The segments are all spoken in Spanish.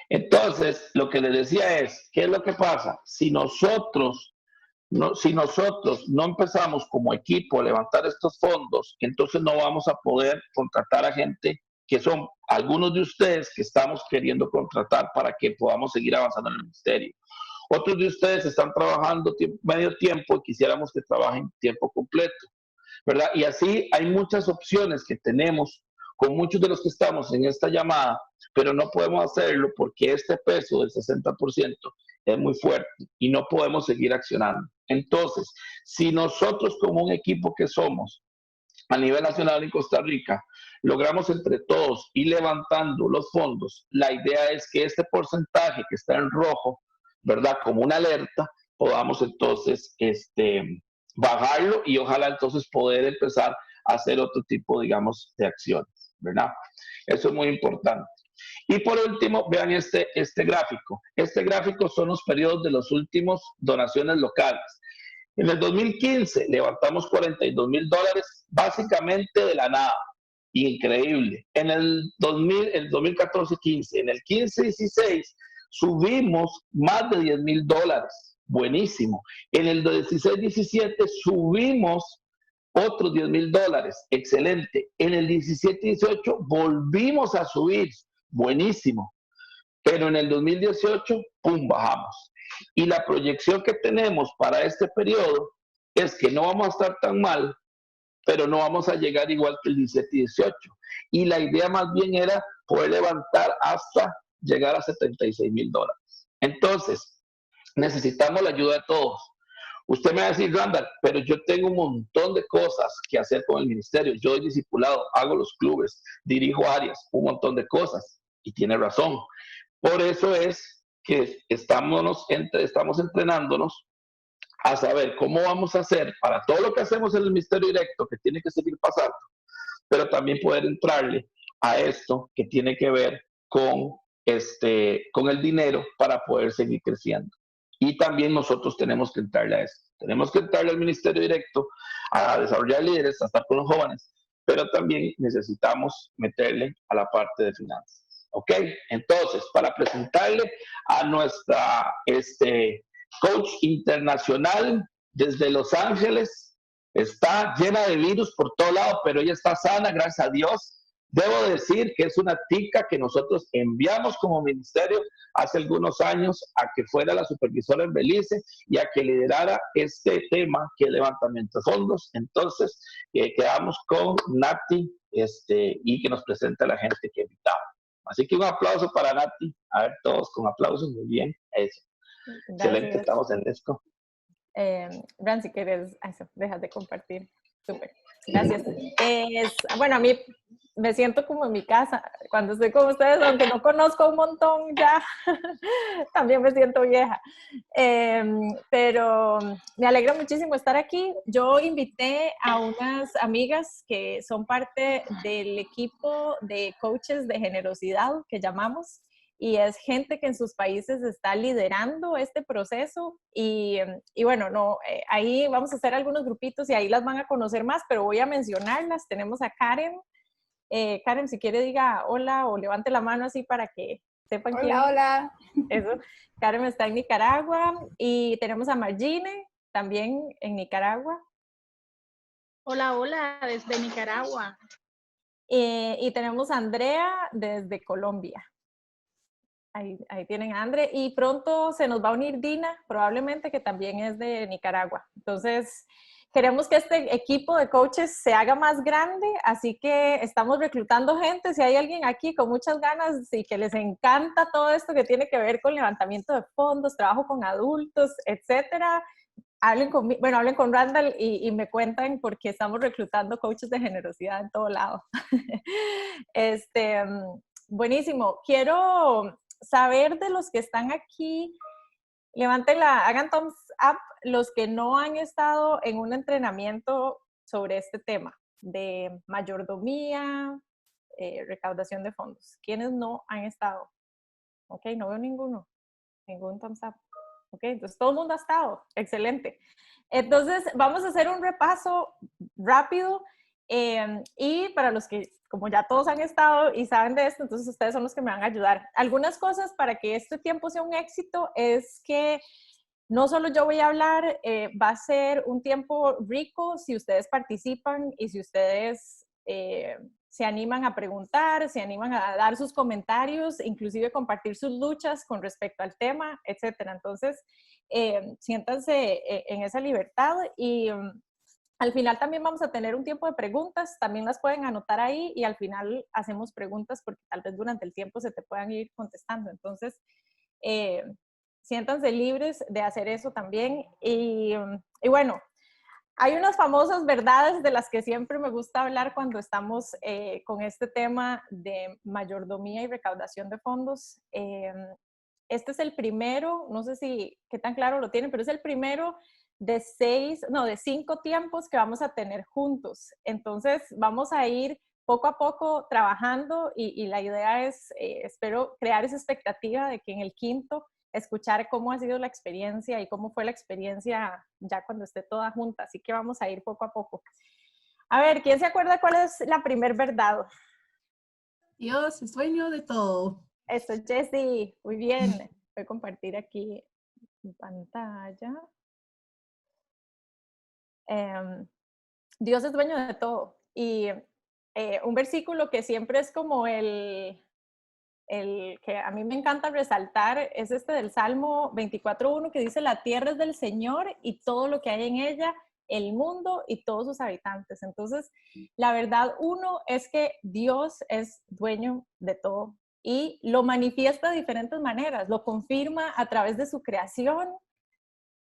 Entonces, lo que les decía es, ¿qué es lo que pasa? Si nosotros no empezamos como equipo a levantar estos fondos, entonces no vamos a poder contratar a gente que son algunos de ustedes que estamos queriendo contratar para que podamos seguir avanzando en el ministerio. Otros de ustedes están trabajando medio tiempo y quisiéramos que trabajen tiempo completo, ¿verdad? Y así hay muchas opciones que tenemos con muchos de los que estamos en esta llamada, pero no podemos hacerlo porque este peso del 60% es muy fuerte y no podemos seguir accionando. Entonces, si nosotros como un equipo que somos a nivel nacional en Costa Rica, logramos entre todos ir levantando los fondos, la idea es que este porcentaje que está en rojo, ¿verdad? Como una alerta, podamos entonces bajarlo y ojalá entonces poder empezar a hacer otro tipo, digamos, de acciones, ¿verdad? Eso es muy importante. Y por último, vean este gráfico. Este gráfico son los periodos de los últimos donaciones locales. En el 2015 levantamos $42,000 básicamente de la nada. Increíble. En el 2014-15, en el 15-16 subimos más de $10,000. Buenísimo. En el 16-17 subimos otros $10,000. Excelente. En el 17-18 volvimos a subir. Buenísimo. Pero en el 2018, ¡pum!, bajamos. Y la proyección que tenemos para este periodo es que no vamos a estar tan mal, pero no vamos a llegar igual que el 17 y 18. Y la idea más bien era poder levantar hasta llegar a $76,000. Entonces, necesitamos la ayuda de todos. Usted me va a decir, Randall, pero yo tengo un montón de cosas que hacer con el ministerio. Yo soy discipulado, hago los clubes, dirijo áreas, un montón de cosas. Y tiene razón. Por eso es que estamos entrenándonos a saber cómo vamos a hacer para todo lo que hacemos en el ministerio directo, que tiene que seguir pasando, pero también poder entrarle a esto que tiene que ver con el dinero para poder seguir creciendo. Y también nosotros tenemos que entrarle a esto. Tenemos que entrarle al ministerio directo, a desarrollar líderes, a estar con los jóvenes, pero también necesitamos meterle a la parte de finanzas. ¿Ok? Entonces, para presentarle a nuestra coach internacional desde Los Ángeles, está llena de virus por todo lado, pero ella está sana, gracias a Dios. Debo decir que es una tica que nosotros enviamos como ministerio hace algunos años a que fuera la supervisora en Belice y a que liderara este tema que es levantamiento de fondos. Entonces, quedamos con Nati y que nos presente a la gente que invitamos. Así que un aplauso para Nati. A ver, todos con aplausos, muy bien. Eso. Excelente, estamos en esto. Bran, si quieres, eso, dejas de compartir. Súper, gracias. Bueno, a mí me siento como en mi casa cuando estoy con ustedes, aunque no conozco un montón ya, también me siento vieja. Pero me alegra muchísimo estar aquí. Yo invité a unas amigas que son parte del equipo de coaches de generosidad que llamamos, y es gente que en sus países está liderando este proceso y bueno, ahí vamos a hacer algunos grupitos y ahí las van a conocer más, pero voy a mencionarlas. Tenemos a Karen. Karen, si quiere diga hola o levante la mano así para que sepan hola, quién. Hola. Eso. Karen está en Nicaragua y tenemos a Margine también en Nicaragua. Hola, hola, desde Nicaragua. Y tenemos a Andrea desde Colombia. Ahí tienen a Andre, y pronto se nos va a unir Dina, probablemente, que también es de Nicaragua. Entonces, queremos que este equipo de coaches se haga más grande, así que estamos reclutando gente. Si hay alguien aquí con muchas ganas y que les encanta todo esto que tiene que ver con levantamiento de fondos, trabajo con adultos, etcétera, hablen con Randall y me cuentan, porque estamos reclutando coaches de generosidad en todo lado. Buenísimo. Quiero saber de los que están aquí, hagan thumbs up los que no han estado en un entrenamiento sobre este tema de mayordomía, recaudación de fondos. ¿Quiénes no han estado? Ok, no veo ningún thumbs up. Ok, entonces todo el mundo ha estado. Excelente. Entonces vamos a hacer un repaso rápido Y para los que, como ya todos han estado y saben de esto, entonces ustedes son los que me van a ayudar. Algunas cosas para que este tiempo sea un éxito es que no solo yo voy a hablar, va a ser un tiempo rico si ustedes participan y si ustedes se animan a preguntar, se animan a dar sus comentarios, inclusive compartir sus luchas con respecto al tema, etcétera. Entonces, siéntanse en esa libertad y al final también vamos a tener un tiempo de preguntas, también las pueden anotar ahí y al final hacemos preguntas porque tal vez durante el tiempo se te puedan ir contestando. Entonces, siéntanse libres de hacer eso también. Y bueno, hay unas famosas verdades de las que siempre me gusta hablar cuando estamos con este tema de mayordomía y recaudación de fondos. Este es el primero, no sé si qué tan claro lo tienen, pero es el primero de 5 tiempos que vamos a tener juntos. Entonces vamos a ir poco a poco trabajando y la idea es, espero, crear esa expectativa de que en el quinto escuchar cómo ha sido la experiencia y cómo fue la experiencia ya cuando esté toda junta. Así que vamos a ir poco a poco. A ver, ¿quién se acuerda cuál es la primer verdad? Dios es dueño de todo. Eso, Jessie. Muy bien. Voy a compartir aquí mi pantalla. Dios es dueño de todo. Y un versículo que siempre es como el que a mí me encanta resaltar es este del Salmo 24:1 que dice: la tierra es del Señor y todo lo que hay en ella, el mundo y todos sus habitantes. Entonces, la verdad, uno es que Dios es dueño de todo y lo manifiesta de diferentes maneras, lo confirma a través de su creación.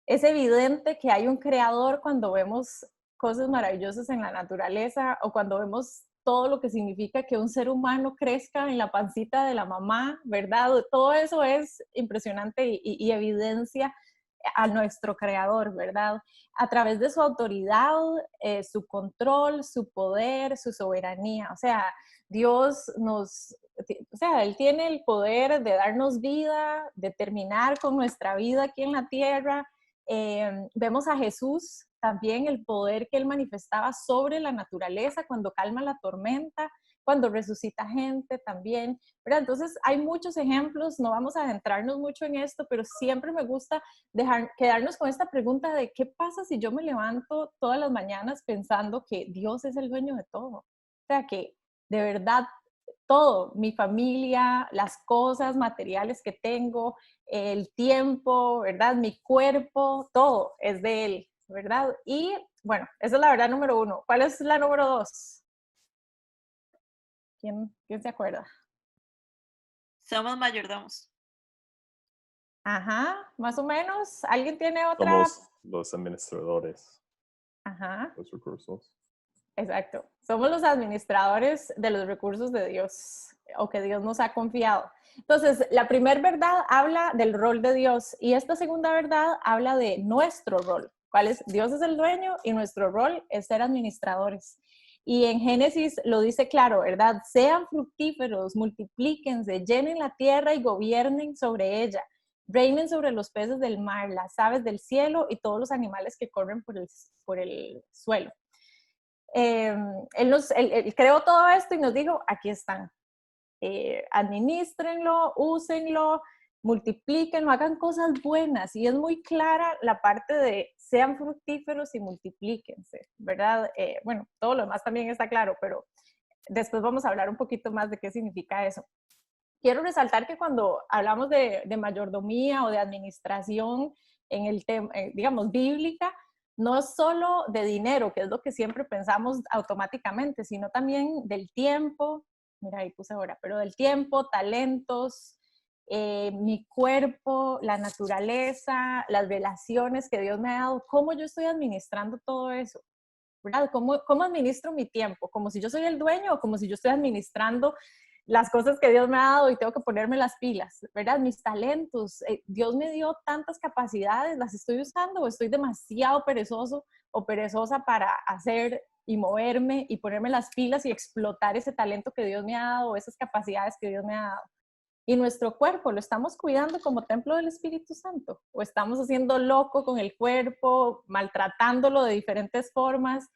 Es evidente que hay un creador cuando vemos cosas maravillosas en la naturaleza o cuando vemos todo lo que significa que un ser humano crezca en la pancita de la mamá, ¿verdad? Todo eso es impresionante y evidencia a nuestro creador, ¿verdad? A través de su autoridad, su control, su poder, su soberanía. O sea, Él tiene el poder de darnos vida, de terminar con nuestra vida aquí en la tierra. Vemos a Jesús también, el poder que él manifestaba sobre la naturaleza cuando calma la tormenta, cuando resucita gente también, ¿verdad? Entonces hay muchos ejemplos, no vamos a adentrarnos mucho en esto, pero siempre me gusta quedarnos con esta pregunta de qué pasa si yo me levanto todas las mañanas pensando que Dios es el dueño de todo. O sea, que de verdad todo, mi familia, las cosas materiales que tengo, el tiempo, ¿verdad? Mi cuerpo, todo es de él, ¿verdad? Y bueno, esa es la verdad número 1. ¿Cuál es la número 2? ¿Quién se acuerda? Somos mayordomos. Ajá, más o menos. ¿Alguien tiene otra? Somos los administradores. Ajá. Los recursos. Exacto. Somos los administradores de los recursos de Dios o que Dios nos ha confiado. Entonces, la primera verdad habla del rol de Dios y esta segunda verdad habla de nuestro rol. ¿Cuál es? Dios es el dueño y nuestro rol es ser administradores. Y en Génesis lo dice claro, ¿verdad? Sean fructíferos, multiplíquense, llenen la tierra y gobiernen sobre ella. Reinen sobre los peces del mar, las aves del cielo y todos los animales que corren por el suelo. Él creó todo esto y nos dijo, aquí están. Administrenlo, úsenlo, multiplíquenlo, hagan cosas buenas. Y es muy clara la parte de sean fructíferos y multiplíquense, ¿verdad? Bueno, todo lo demás también está claro, pero después vamos a hablar un poquito más de qué significa eso. Quiero resaltar que cuando hablamos de mayordomía o de administración en el tema, digamos, bíblica, no es solo de dinero, que es lo que siempre pensamos automáticamente, sino también del tiempo, mira, ahí puse ahora, pero del tiempo, talentos, mi cuerpo, la naturaleza, las relaciones que Dios me ha dado, cómo yo estoy administrando todo eso, ¿verdad? ¿Cómo administro mi tiempo? ¿Como si yo soy el dueño o como si yo estoy administrando las cosas que Dios me ha dado y tengo que ponerme las pilas, ¿verdad? Mis talentos, Dios me dio tantas capacidades, ¿las estoy usando o estoy demasiado perezoso o perezosa para hacer y moverme y ponerme las pilas y explotar ese talento que Dios me ha dado o esas capacidades que Dios me ha dado? Y nuestro cuerpo, ¿lo estamos cuidando como templo del Espíritu Santo? ¿O estamos haciendo loco con el cuerpo, maltratándolo de diferentes formas?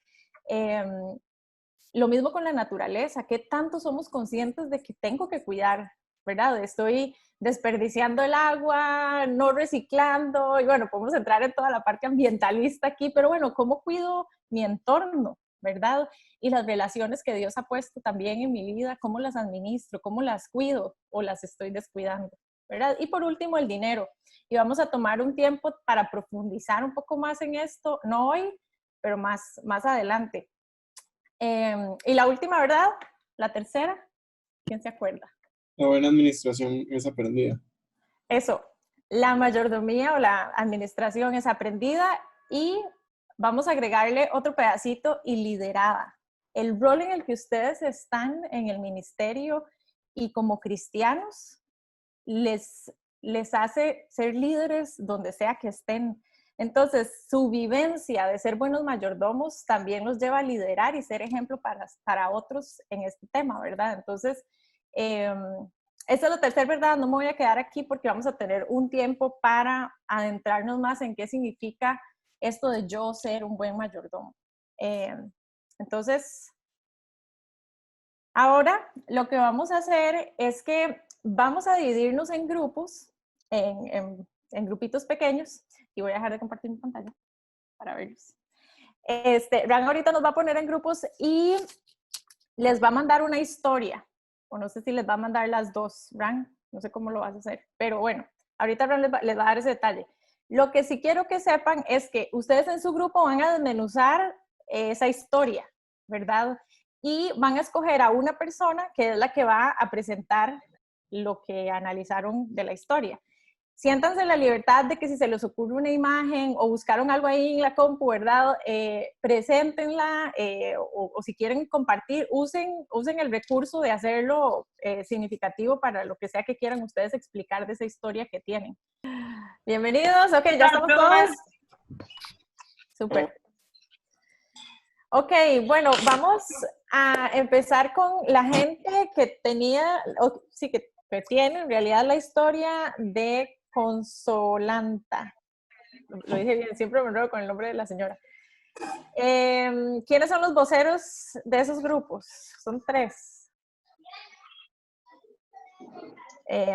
Lo mismo con la naturaleza, ¿qué tanto somos conscientes de que tengo que cuidar, verdad? Estoy desperdiciando el agua, no reciclando, y bueno, podemos entrar en toda la parte ambientalista aquí, pero bueno, ¿cómo cuido mi entorno, verdad? Y las relaciones que Dios ha puesto también en mi vida, ¿cómo las administro? ¿Cómo las cuido o las estoy descuidando? ¿Verdad? Y por último, el dinero. Y vamos a tomar un tiempo para profundizar un poco más en esto, no hoy, pero más adelante. Y la última, ¿verdad? La tercera, ¿quién se acuerda? La buena administración es aprendida. Eso, la mayordomía o la administración es aprendida y vamos a agregarle otro pedacito y liderada. El rol en el que ustedes están en el ministerio y como cristianos les hace ser líderes donde sea que estén. Entonces, su vivencia de ser buenos mayordomos también los lleva a liderar y ser ejemplo para otros en este tema, ¿verdad? Entonces, esa es la tercera verdad. No me voy a quedar aquí porque vamos a tener un tiempo para adentrarnos más en qué significa esto de yo ser un buen mayordomo. Entonces, ahora lo que vamos a hacer es que vamos a dividirnos en grupos, en grupitos pequeños, y voy a dejar de compartir mi pantalla para verlos. Ran ahorita nos va a poner en grupos y les va a mandar una historia, o no sé si les va a mandar las dos, Ran, no sé cómo lo vas a hacer, pero bueno, ahorita Ran les va a dar ese detalle. Lo que sí quiero que sepan es que ustedes en su grupo van a desmenuzar esa historia, ¿verdad? Y van a escoger a una persona que es la que va a presentar lo que analizaron de la historia. Siéntanse en la libertad de que si se les ocurre una imagen o buscaron algo ahí en la compu, ¿verdad? Preséntenla o si quieren compartir, usen el recurso de hacerlo significativo para lo que sea que quieran ustedes explicar de esa historia que tienen. Bienvenidos, ok, ya estamos todos. Súper. Ok, bueno, vamos a empezar con la gente que tenía, sí, que tiene en realidad la historia de Consolanta. Lo dije bien, siempre me enredo con el nombre de la señora. ¿Quiénes son los voceros de esos grupos? Son 3.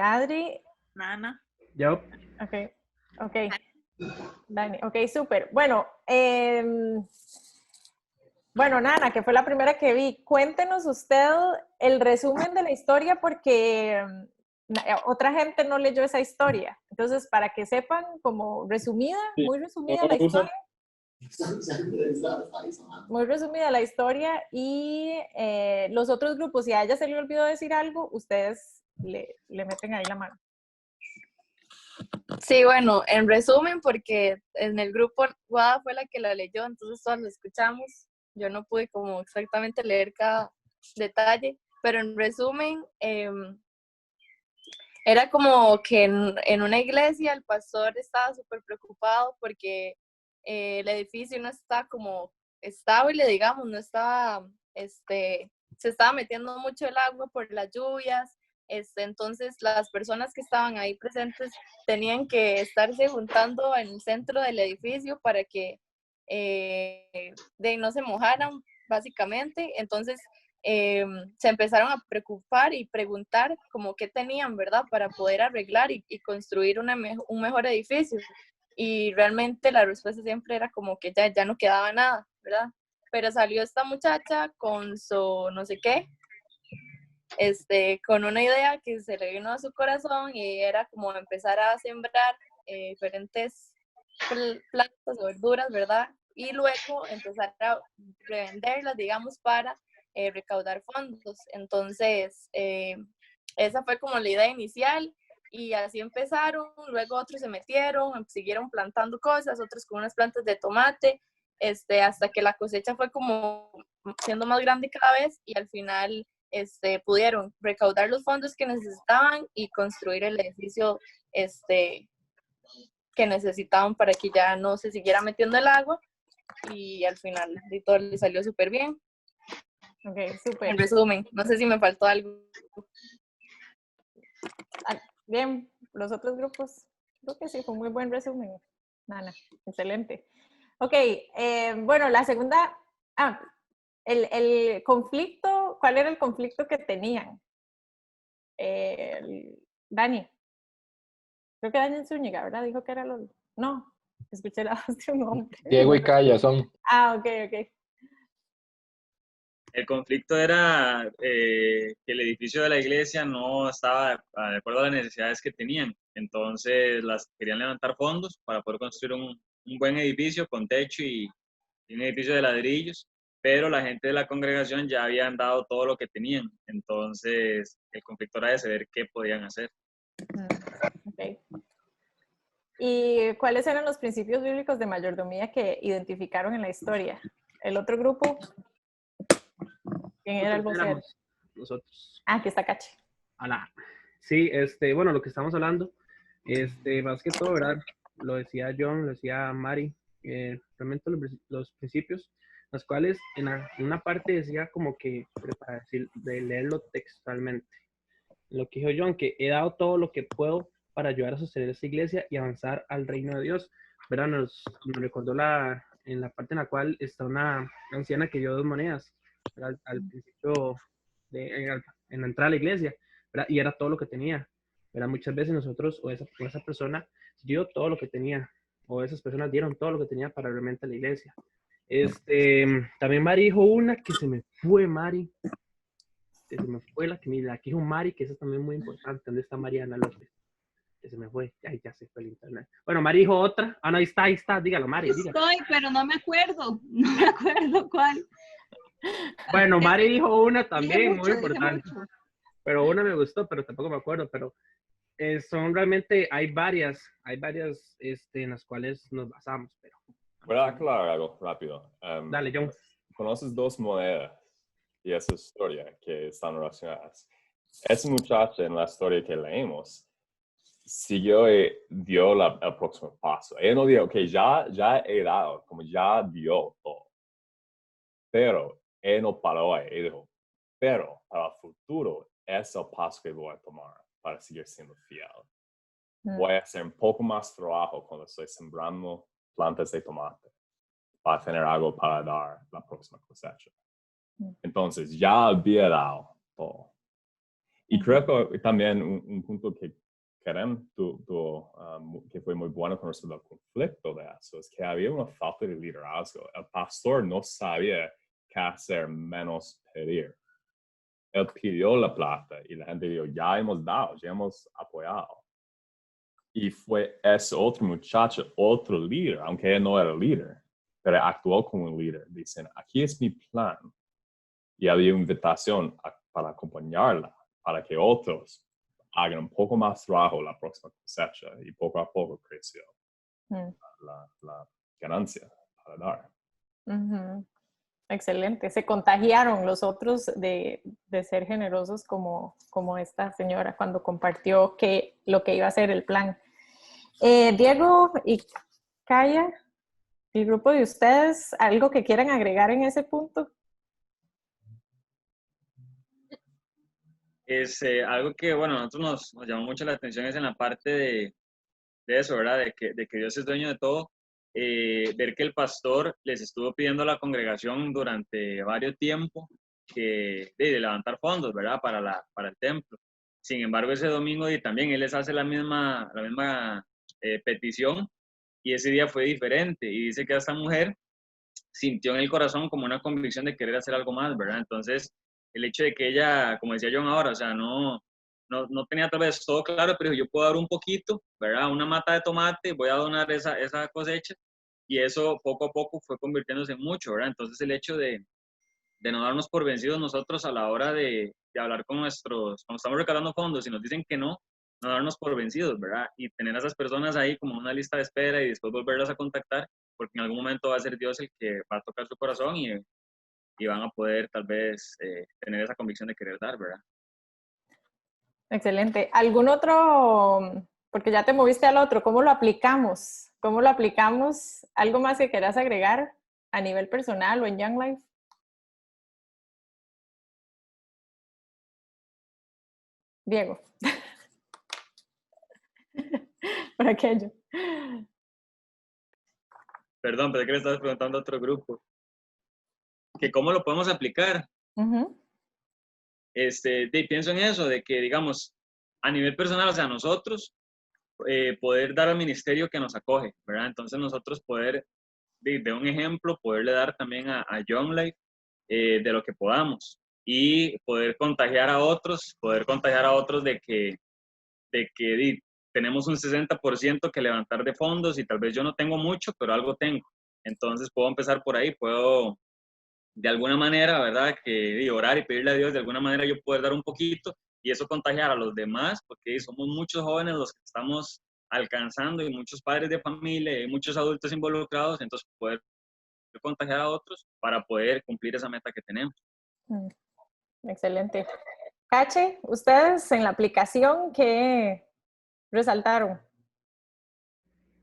Adri. Nana. Yo. Ok. Dani, ok, súper. Bueno, Nana, que fue la primera que vi, cuéntenos usted el resumen de la historia porque otra gente no leyó esa historia. Entonces, para que sepan, como resumida, muy resumida la historia. Muy resumida la historia y los otros grupos, si a ella se le olvidó decir algo, ustedes le meten ahí la mano. Sí, bueno, en resumen, porque en el grupo Guada fue la que la leyó, entonces todos lo escuchamos. Yo no pude como exactamente leer cada detalle, pero en resumen, era como que en una iglesia el pastor estaba súper preocupado porque el edificio no está como estable, digamos, no estaba, se estaba metiendo mucho el agua por las lluvias. Entonces las personas que estaban ahí presentes tenían que estarse juntando en el centro del edificio para que no se mojaran, básicamente. Entonces se empezaron a preocupar y preguntar como qué tenían, ¿verdad? Para poder arreglar y construir un mejor edificio. Y realmente la respuesta siempre era como que ya no quedaba nada, ¿verdad? Pero salió esta muchacha con su no sé qué, con una idea que se le vino a su corazón y era como empezar a sembrar diferentes plantas o verduras, ¿verdad? Y luego empezar a revenderlas, digamos, para recaudar fondos. Entonces, esa fue como la idea inicial y así empezaron. Luego otros se metieron, siguieron plantando cosas, otros con unas plantas de tomate, hasta que la cosecha fue como siendo más grande cada vez y al final pudieron recaudar los fondos que necesitaban y construir el edificio que necesitaban para que ya no se siguiera metiendo el agua y al final de todo le salió súper bien. Ok, súper. En resumen, no sé si me faltó algo. Bien, los otros grupos, creo que sí, fue un muy buen resumen, Nana, excelente. Ok, bueno, la segunda, El conflicto, ¿cuál era el conflicto que tenían? Dani. Creo que Dani Zúñiga, ¿verdad? Dijo que era Lolo. No, escuché la voz de un hombre. Diego y Calla son. Ah, ok, ok. El conflicto era que el edificio de la iglesia no estaba de acuerdo a las necesidades que tenían. Entonces querían levantar fondos para poder construir un buen edificio con techo y un edificio de ladrillos, pero la gente de la congregación ya habían dado todo lo que tenían. Entonces el conflicto era de saber qué podían hacer. Okay. ¿Y cuáles eran los principios bíblicos de mayordomía que identificaron en la historia? ¿El otro grupo? ¿Quién era el vocero? Nosotros. Ah, aquí está Cachi. Hola. Sí, bueno, lo que estamos hablando, más que todo, ¿verdad? Lo decía John, lo decía Mari, realmente los principios, los cuales en una parte decía como que, para decir, de leerlo textualmente, lo que dijo John, que he dado todo lo que puedo para ayudar a sostener esta iglesia y avanzar al reino de Dios, ¿verdad? Nos recordó en la parte en la cual está una anciana que dio 2 monedas, al principio, en la entrada a la iglesia, ¿verdad? Y era todo lo que tenía, ¿verdad? Muchas veces nosotros, o esa persona, dio todo lo que tenía, o esas personas dieron todo lo que tenía para realmente la iglesia. También Mari dijo una que se me fue, Mari. Que se me fue la que dijo Mari, que esa también es muy importante. ¿Dónde está Mariana López? Que se me fue. Ay, ya se fue el internet. Bueno, Mari dijo otra. Ah, no, ahí está. Dígalo, Mari. Dígalo. Estoy, pero no me acuerdo. No me acuerdo cuál. Bueno, Mari dijo una también, mucho, muy importante. Pero una me gustó, pero tampoco me acuerdo. Pero son realmente, hay varias en las cuales nos basamos. Pero voy a aclarar algo rápido. Dale, John. Conoces 2 monedas y esa historia que están relacionadas. Esa muchacha en la historia que leímos siguió y dio el próximo paso. Ella no dijo, ok, ya he dado, como ya dio todo. Pero ella no paró ahí. Ella dijo, pero para el futuro es el paso que voy a tomar para seguir siendo fiel. Voy a hacer un poco más trabajo cuando estoy sembrando plantas de tomate para tener algo para dar la próxima cosecha. Entonces, ya había dado todo. Y creo que también un punto que Karen que fue muy bueno con respecto al conflicto de eso, es que había una falta de liderazgo. El pastor no sabía qué hacer menos pedir. Él pidió la plata y la gente dijo, ya hemos dado, ya hemos apoyado. Y fue ese otro muchacho, otro líder, aunque él no era líder, pero actuó como un líder. Dicen, aquí es mi plan. Y había una invitación para acompañarla, para que otros hagan un poco más trabajo la próxima cosecha. Y poco a poco creció la ganancia para dar. Excelente. Se contagiaron los otros de ser generosos como esta señora cuando compartió lo que iba a ser el plan. Diego y Kaya, el grupo de ustedes, ¿algo que quieran agregar en ese punto? Algo que, bueno, a nosotros nos llamó mucho la atención es en la parte de eso, ¿verdad? De que Dios es dueño de todo. Ver que el pastor les estuvo pidiendo a la congregación durante varios tiempos de levantar fondos, ¿verdad? Para el templo. Sin embargo, ese domingo y también él les hace la misma petición y ese día fue diferente. Y dice que esta mujer sintió en el corazón como una convicción de querer hacer algo más, ¿verdad? Entonces, el hecho de que ella, como decía John ahora, o sea, no tenía tal vez todo claro, pero yo puedo dar un poquito, ¿verdad? Una mata de tomate, voy a donar esa cosecha, y eso poco a poco fue convirtiéndose en mucho, ¿verdad? Entonces el hecho de no darnos por vencidos nosotros a la hora de hablar con cuando estamos recaudando fondos y nos dicen que no darnos por vencidos, ¿verdad? Y tener a esas personas ahí como una lista de espera y después volverlas a contactar, porque en algún momento va a ser Dios el que va a tocar su corazón y van a poder tal vez tener esa convicción de querer dar, ¿verdad? Excelente. ¿Algún otro, porque ya te moviste al otro, cómo lo aplicamos? ¿Cómo lo aplicamos? ¿Algo más que quieras agregar a nivel personal o en Young Life? Diego. Por aquello. Perdón, pero que le estabas preguntando a otro grupo. que cómo lo podemos aplicar. Ujú. Pienso en eso, de que, digamos, a nivel personal, o sea, nosotros poder dar al ministerio que nos acoge, ¿verdad? Entonces nosotros poder, de un ejemplo, poderle dar también a Young Life de lo que podamos y poder contagiar a otros de que tenemos un 60% que levantar de fondos y tal vez yo no tengo mucho, pero algo tengo. Entonces puedo empezar por ahí, puedo de alguna manera, ¿verdad? Que orar y pedirle a Dios de alguna manera yo poder dar un poquito y eso contagiar a los demás, porque somos muchos jóvenes los que estamos alcanzando y muchos padres de familia y muchos adultos involucrados, entonces poder contagiar a otros para poder cumplir esa meta que tenemos. Excelente. Cache, ustedes en la aplicación, ¿qué resaltaron?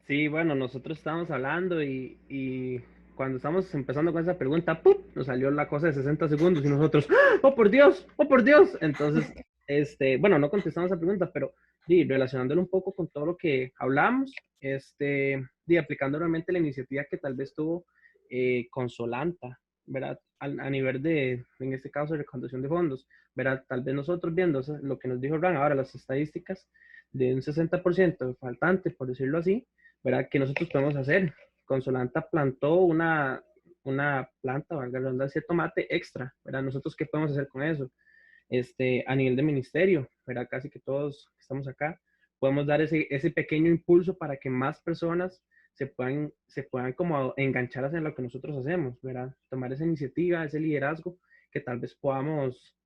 Sí, bueno, nosotros estábamos hablando y cuando estamos empezando con esa pregunta, ¡pum!, nos salió la cosa de 60 segundos y nosotros, ¡ah! ¡Oh, por Dios! ¡Oh, por Dios! Entonces, bueno, no contestamos esa pregunta, pero relacionándolo un poco con todo lo que hablamos, aplicando realmente la iniciativa que tal vez tuvo con Solanta, ¿verdad? A nivel de, en este caso, de recaudación de fondos, ¿verdad? Tal vez nosotros viendo lo que nos dijo Ran ahora, las estadísticas de un 60% faltante, por decirlo así, ¿verdad? ¿Qué nosotros podemos hacer? Consolanta plantó una planta, valga la redundancia, de tomate extra, ¿verdad? Nosotros, ¿qué podemos hacer con eso? A nivel de ministerio, ¿verdad? Casi que todos que estamos acá, podemos dar ese pequeño impulso para que más personas se puedan como enganchar hacia lo que nosotros hacemos, ¿verdad? Tomar esa iniciativa, ese liderazgo, que tal vez podamos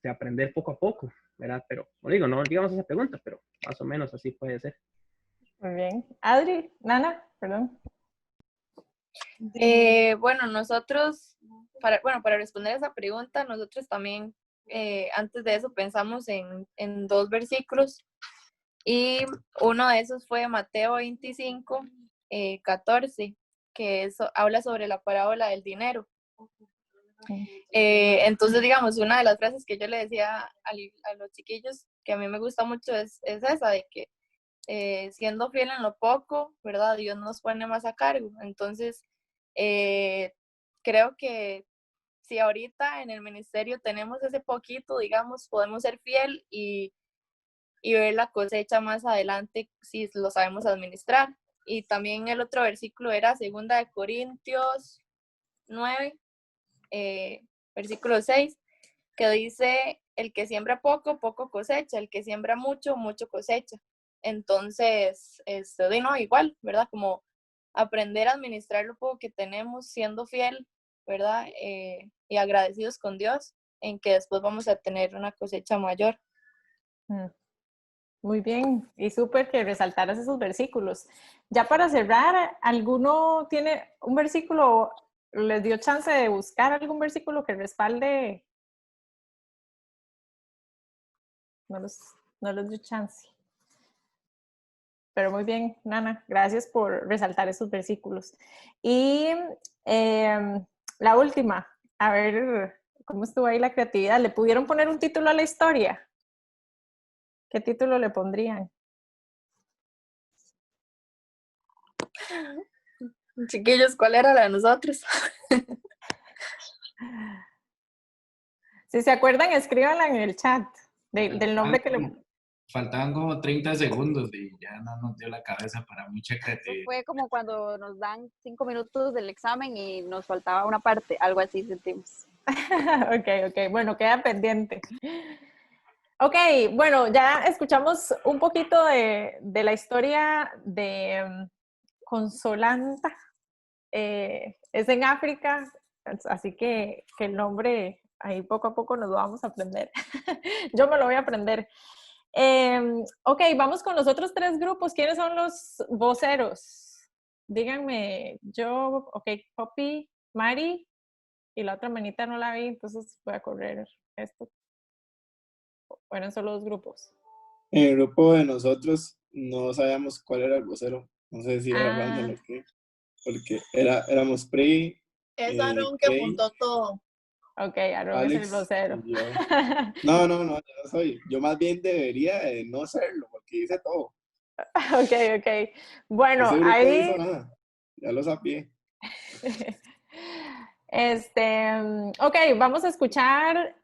aprender poco a poco, ¿verdad? Pero, como digo, no digamos esa pregunta, pero más o menos así puede ser. Muy bien. Adri, Nana, perdón. Bueno, nosotros, para responder esa pregunta, nosotros también, antes de eso, pensamos en 2 versículos y uno de esos fue Mateo 25, 14, que eso habla sobre la parábola del dinero. Entonces, digamos, una de las frases que yo le decía a los chiquillos, que a mí me gusta mucho, es esa, de que siendo fiel en lo poco, ¿verdad? Dios nos pone más a cargo. Entonces, creo que si ahorita en el ministerio tenemos ese poquito, digamos, podemos ser fiel y ver la cosecha más adelante si lo sabemos administrar. Y también el otro versículo era 2 de Corintios 9, versículo 6, que dice, el que siembra poco, poco cosecha, el que siembra mucho, mucho cosecha. Entonces, no, igual, ¿verdad? Como aprender a administrar lo poco que tenemos, siendo fiel, ¿verdad? Y agradecidos con Dios, en que después vamos a tener una cosecha mayor. Muy bien, y súper que resaltaras esos versículos. Ya para cerrar, ¿alguno tiene un versículo, les dio chance de buscar algún versículo que respalde? No les dio chance. Pero muy bien, Nana, gracias por resaltar esos versículos. Y la última, a ver cómo estuvo ahí la creatividad. ¿Le pudieron poner un título a la historia? ¿Qué título le pondrían? Chiquillos, ¿cuál era la de nosotros? Si se acuerdan, escríbanla en el chat del nombre que le... Faltaban como 30 segundos y ya no nos dio la cabeza para mucha creatividad. Fue como cuando nos dan 5 minutos del examen y nos faltaba una parte, algo así sentimos. Ok, bueno, queda pendiente. Ok, bueno, ya escuchamos un poquito de la historia de Consolanta. Es en África, así que el nombre ahí poco a poco nos lo vamos a aprender. Yo me lo voy a aprender. Ok, vamos con los otros 3 grupos. ¿Quiénes son los voceros? Díganme, yo, ok, Poppy, Mari, y la otra manita no la vi, entonces voy a correr esto. Fueron solo 2 grupos. En el grupo de nosotros no sabíamos cuál era el vocero. No sé si era Randall o qué. Porque éramos Pri. Es Aaron que apuntó todo. Ok, Aaron Alex es el vocero. No, yo no soy. Yo más bien debería de no serlo, porque hice todo. Ok. Bueno, ese grupo ahí... no hizo nada. Ya lo sabía. Ok, vamos a escuchar,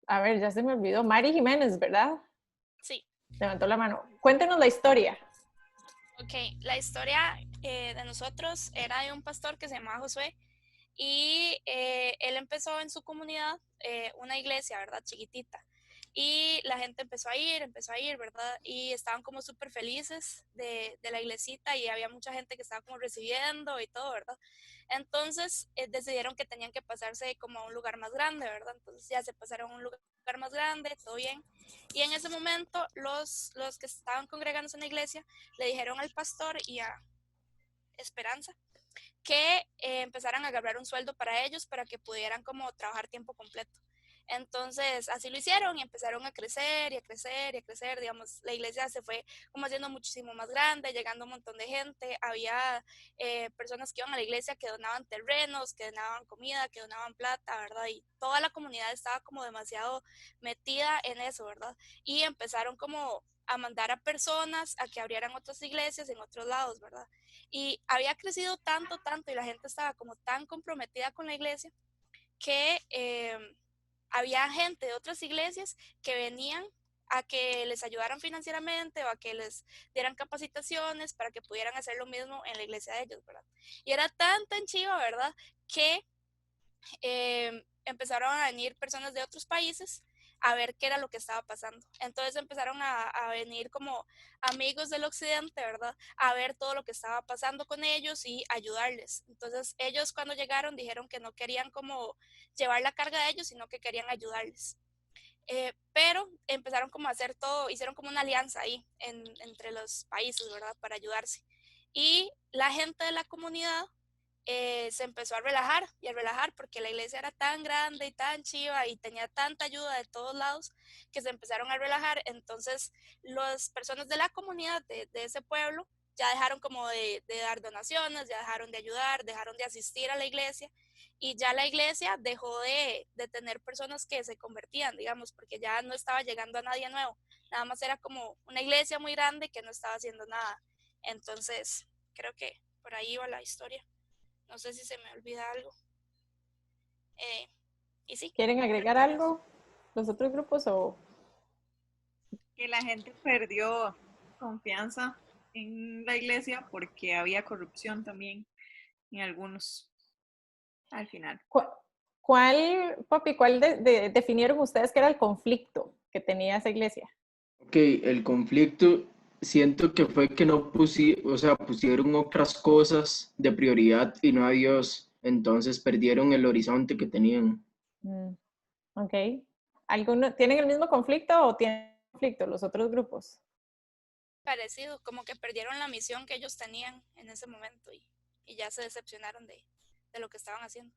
a ver, ya se me olvidó, Mari Jiménez, ¿verdad? Sí. Levantó la mano. Cuéntenos la historia. Ok, la historia de nosotros era de un pastor que se llamaba Josué y él empezó en su comunidad una iglesia, ¿verdad? Chiquitita. Y la gente empezó a ir, ¿verdad? Y estaban como súper felices de la iglesita y había mucha gente que estaba como recibiendo y todo, ¿verdad? Entonces decidieron que tenían que pasarse como a un lugar más grande, ¿verdad? Entonces ya se pasaron a un lugar más grande, todo bien. Y en ese momento los que estaban congregándose en la iglesia le dijeron al pastor y a Esperanza que empezaran a agarrar un sueldo para ellos para que pudieran como trabajar tiempo completo. Entonces así lo hicieron y empezaron a crecer y a crecer y a crecer, digamos, la iglesia se fue como haciendo muchísimo más grande, llegando un montón de gente, había personas que iban a la iglesia que donaban terrenos, que donaban comida, que donaban plata, ¿verdad? Y toda la comunidad estaba como demasiado metida en eso, ¿verdad? Y empezaron como a mandar a personas a que abrieran otras iglesias en otros lados, ¿verdad? Y había crecido tanto, tanto, y la gente estaba como tan comprometida con la iglesia que había gente de otras iglesias que venían a que les ayudaran financieramente o a que les dieran capacitaciones para que pudieran hacer lo mismo en la iglesia de ellos, ¿verdad? Y era tan, tan chiva, ¿verdad? Que empezaron a venir personas de otros países a ver qué era lo que estaba pasando. Entonces empezaron a venir como amigos del occidente, ¿verdad? A ver todo lo que estaba pasando con ellos y ayudarles. Entonces ellos cuando llegaron dijeron que no querían como llevar la carga de ellos, sino que querían ayudarles. Pero empezaron como a hacer todo, hicieron como una alianza ahí entre los países, ¿verdad? Para ayudarse. Y la gente de la comunidad se empezó a relajar y a relajar porque la iglesia era tan grande y tan chiva y tenía tanta ayuda de todos lados que se empezaron a relajar. Entonces las personas de la comunidad de ese pueblo ya dejaron como de dar donaciones, ya dejaron de ayudar, dejaron de asistir a la iglesia y ya la iglesia dejó de tener personas que se convertían, digamos, porque ya no estaba llegando a nadie nuevo, nada más era como una iglesia muy grande que no estaba haciendo nada. Entonces creo que por ahí va la historia. No sé si se me olvida algo. Y sí. ¿Quieren agregar algo los otros grupos o...? Que la gente perdió confianza en la iglesia porque había corrupción también en algunos al final. ¿Cuál definieron ustedes que era el conflicto que tenía esa iglesia? Ok, el conflicto siento que fue que no pusieron otras cosas de prioridad y no a Dios, entonces perdieron el horizonte que tenían. Ok. ¿Tienen el mismo conflicto o tienen conflicto los otros grupos? Parecido, como que perdieron la misión que ellos tenían en ese momento y ya se decepcionaron de lo que estaban haciendo.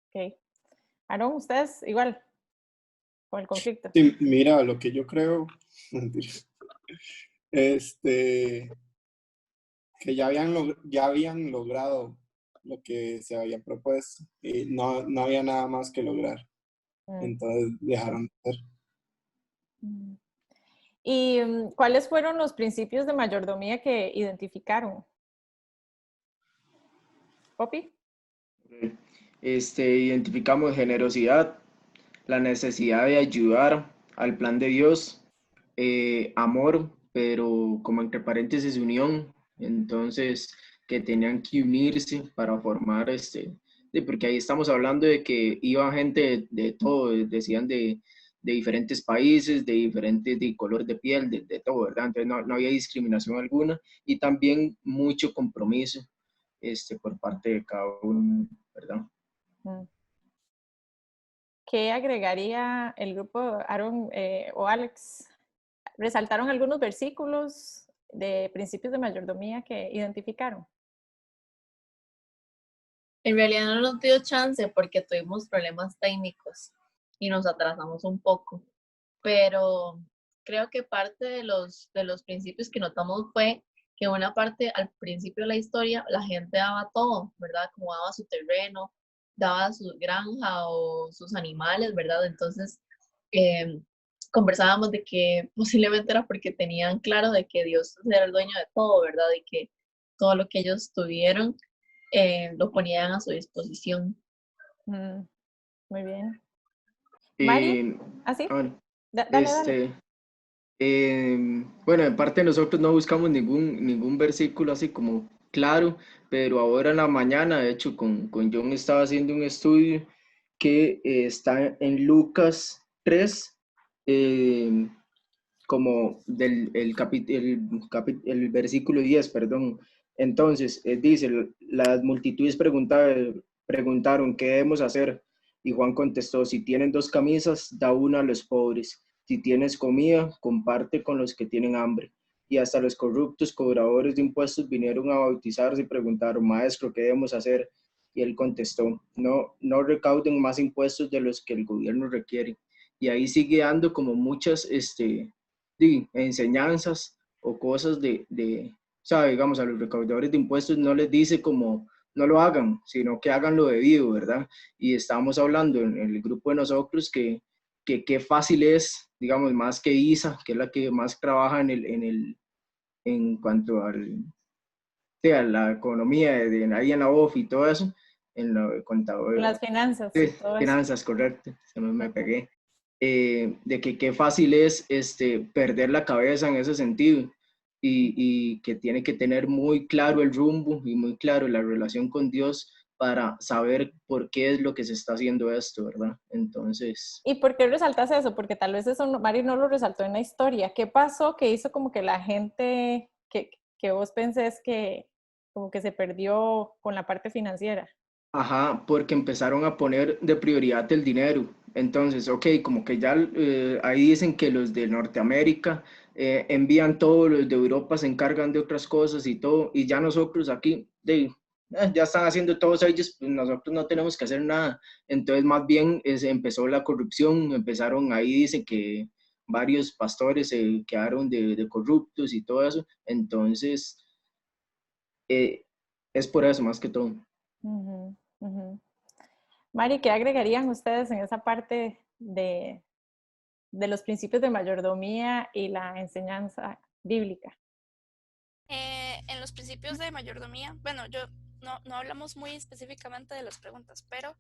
Ok. Aaron, ¿ustedes igual con el conflicto? Sí, mira, lo que yo creo, que ya habían logrado lo que se habían propuesto y no había nada más que lograr. Entonces dejaron de hacer. ¿Y cuáles fueron los principios de mayordomía que identificaron? ¿Poppy? Identificamos generosidad, la necesidad de ayudar al plan de Dios, amor, pero como entre paréntesis unión, entonces que tenían que unirse para formar porque ahí estamos hablando de que iba gente de todo, decían de diferentes países, de diferentes de color de piel, de todo, ¿verdad? Entonces no había discriminación alguna y también mucho compromiso por parte de cada uno, ¿verdad? ¿Qué agregaría el grupo Aaron o Alex? ¿Resaltaron algunos versículos de principios de mayordomía que identificaron? En realidad no nos dio chance porque tuvimos problemas técnicos y nos atrasamos un poco, pero creo que parte de los principios que notamos fue que una parte al principio de la historia la gente daba todo, ¿verdad? Como daba su terreno, daba su granja o sus animales, ¿verdad? Entonces conversábamos de que posiblemente era porque tenían claro de que Dios era el dueño de todo, ¿verdad? Y que todo lo que ellos tuvieron, lo ponían a su disposición. Muy bien. Mari, ¿así? Dale. Bueno, en parte nosotros no buscamos ningún versículo así como claro, pero ahora en la mañana, de hecho, con John estaba haciendo un estudio que está en Lucas 3, como el versículo 10, perdón. Entonces, dice, las multitudes preguntaron, ¿qué debemos hacer? Y Juan contestó, si tienen 2 camisas, da una a los pobres. Si tienes comida, comparte con los que tienen hambre. Y hasta los corruptos cobradores de impuestos vinieron a bautizarse y preguntaron, Maestro, ¿qué debemos hacer? Y él contestó, no recauden más impuestos de los que el gobierno requiere. Y ahí sigue dando como muchas enseñanzas o cosas o sea, digamos, a los recaudadores de impuestos no les dice como no lo hagan, sino que hagan lo debido, ¿verdad? Y estábamos hablando en el grupo de nosotros que qué fácil es, digamos, más que Isa, que es la que más trabaja en cuanto a la economía ahí en la OF y todo eso, en la contador. Las finanzas. Sí, finanzas, correcto, se me pegué. De que qué fácil es perder la cabeza en ese sentido y que tiene que tener muy claro el rumbo y muy claro la relación con Dios para saber por qué es lo que se está haciendo esto, ¿verdad? Entonces... ¿Y por qué resaltas eso? Porque tal vez eso Mari no lo resaltó en la historia. ¿Qué pasó que hizo como que la gente, que vos pensés que como que se perdió con la parte financiera? Ajá, porque empezaron a poner de prioridad el dinero. Entonces, ok, como que ya ahí dicen que los de Norteamérica envían todo, los de Europa se encargan de otras cosas y todo, y ya nosotros aquí, ya están haciendo todos ellos, pues nosotros no tenemos que hacer nada. Entonces, más bien empezó la corrupción, empezaron ahí, dicen que varios pastores se quedaron de corruptos y todo eso. Entonces, es por eso más que todo. Mari, ¿qué agregarían ustedes en esa parte de los principios de mayordomía y la enseñanza bíblica? En los principios de mayordomía, bueno, yo no hablamos muy específicamente de las preguntas, pero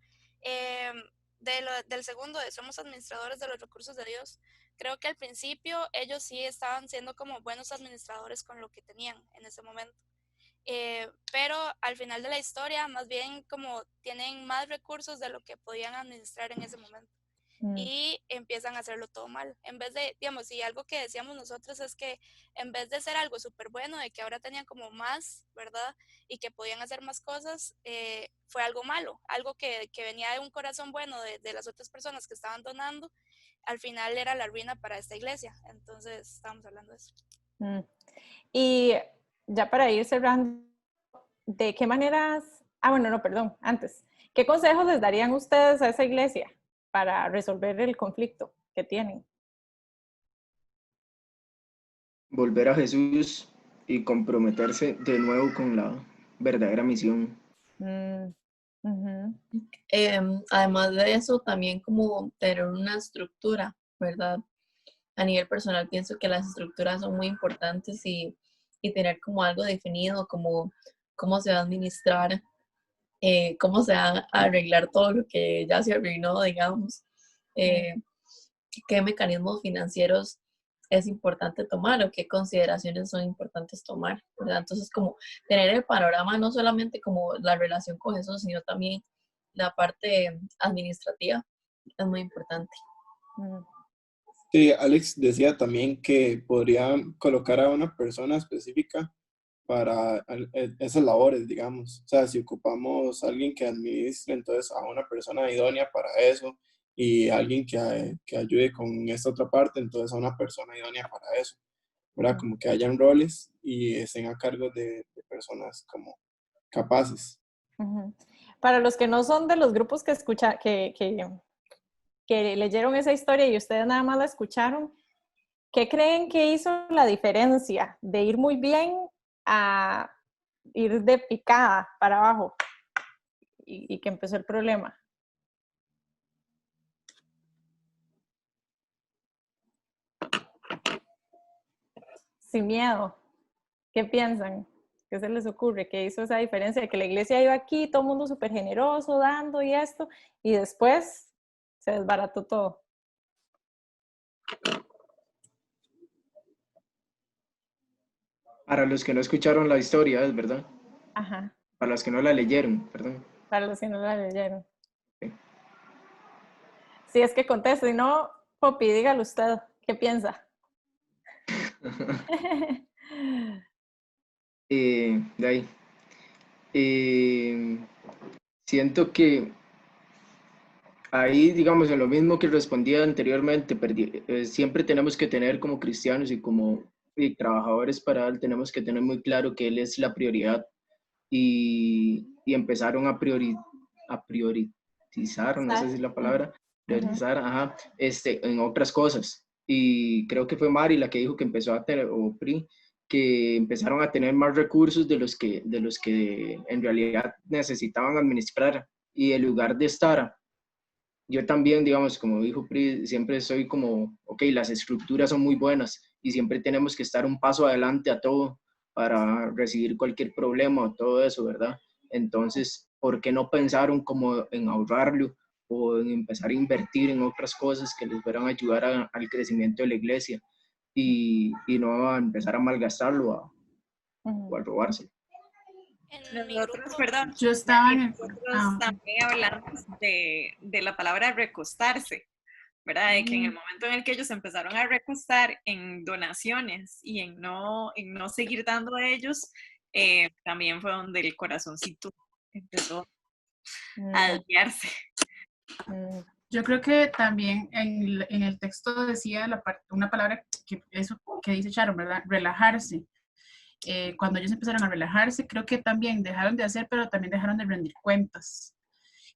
del segundo, de somos administradores de los recursos de Dios, creo que al principio ellos sí estaban siendo como buenos administradores con lo que tenían en ese momento. Pero al final de la historia, más bien como tienen más recursos de lo que podían administrar en ese momento. Y empiezan a hacerlo todo mal. En vez de, digamos, y algo que decíamos nosotros es que en vez de ser algo súper bueno, de que ahora tenían como más, ¿verdad? Y que podían hacer más cosas, fue algo malo, algo que venía de un corazón bueno de las otras personas que estaban donando, al final era la ruina para esta iglesia. Entonces, estábamos hablando de eso. Y ya para ir cerrando, ¿de qué maneras, perdón, antes, ¿qué consejos les darían ustedes a esa iglesia para resolver el conflicto que tienen? Volver a Jesús y comprometerse de nuevo con la verdadera misión. Además de eso, también como tener una estructura, ¿verdad? A nivel personal pienso que las estructuras son muy importantes y tener como algo definido, como cómo se va a administrar, cómo se va a arreglar todo lo que ya se arruinó, digamos, qué mecanismos financieros es importante tomar o qué consideraciones son importantes tomar, ¿verdad? Entonces, como tener el panorama, no solamente como la relación con Jesús, sino también la parte administrativa, es muy importante. Sí, Alex decía también que podría colocar a una persona específica para esas labores, digamos. O sea, si ocupamos a alguien que administre, entonces a una persona idónea para eso, y alguien que ayude con esta otra parte, entonces a una persona idónea para eso, ¿verdad? Como que hayan roles y estén a cargo de personas como capaces. Para los que no son de los grupos que leyeron esa historia y ustedes nada más la escucharon, ¿qué creen que hizo la diferencia de ir muy bien a ir de picada para abajo y que empezó el problema? Sin miedo. ¿Qué piensan? ¿Qué se les ocurre? ¿Qué hizo esa diferencia? De que la iglesia iba aquí, todo el mundo súper generoso, dando y esto, y después se desbarató todo. Para los que no escucharon la historia, es verdad. Ajá, Para los que no la leyeron, perdón. para los que no la leyeron. Ok. Si es que contesto, y no, Poppy, dígalo usted, ¿qué piensa? De ahí. Siento que ahí, digamos, en lo mismo que respondía anteriormente, siempre tenemos que tener como cristianos y como trabajadores para él, tenemos que tener muy claro que Él es la prioridad y empezaron a priorizar, no sé si es la palabra, priorizar, ajá, en otras cosas. Y creo que fue Mari la que dijo que empezó a tener, o Pri, que empezaron a tener más recursos de los que en realidad necesitaban administrar. Y en lugar de estar, yo también, digamos, como dijo Pri, siempre soy como, ok, las estructuras son muy buenas y siempre tenemos que estar un paso adelante a todo para recibir cualquier problema o todo eso, ¿verdad? Entonces, ¿por qué no pensaron como en ahorrarlo o en empezar a invertir en otras cosas que les fueran a ayudar al crecimiento de la iglesia y no a empezar a malgastarlo o a robárselo? Nosotros, perdón, Yo estaba en el... nosotros también hablamos de la palabra recostarse, ¿verdad? De que en el momento en el que ellos empezaron a recostar en donaciones y en no seguir dando a ellos, también fue donde el corazoncito empezó a desviarse. Yo creo que también en el texto decía una palabra que dice Sharon, ¿verdad? Relajarse. Cuando ellos empezaron a relajarse, creo que también dejaron de hacer, pero también dejaron de rendir cuentas.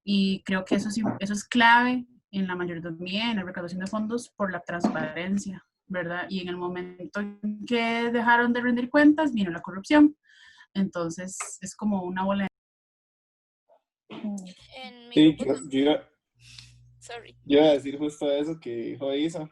Y creo que eso es clave en la mayordomía, en la recaudación de fondos, por la transparencia, ¿verdad? Y en el momento en que dejaron de rendir cuentas, vino la corrupción. Entonces, es como una bola En mi Sí, grupo yo sorry. iba a decir justo eso que dijo Isa.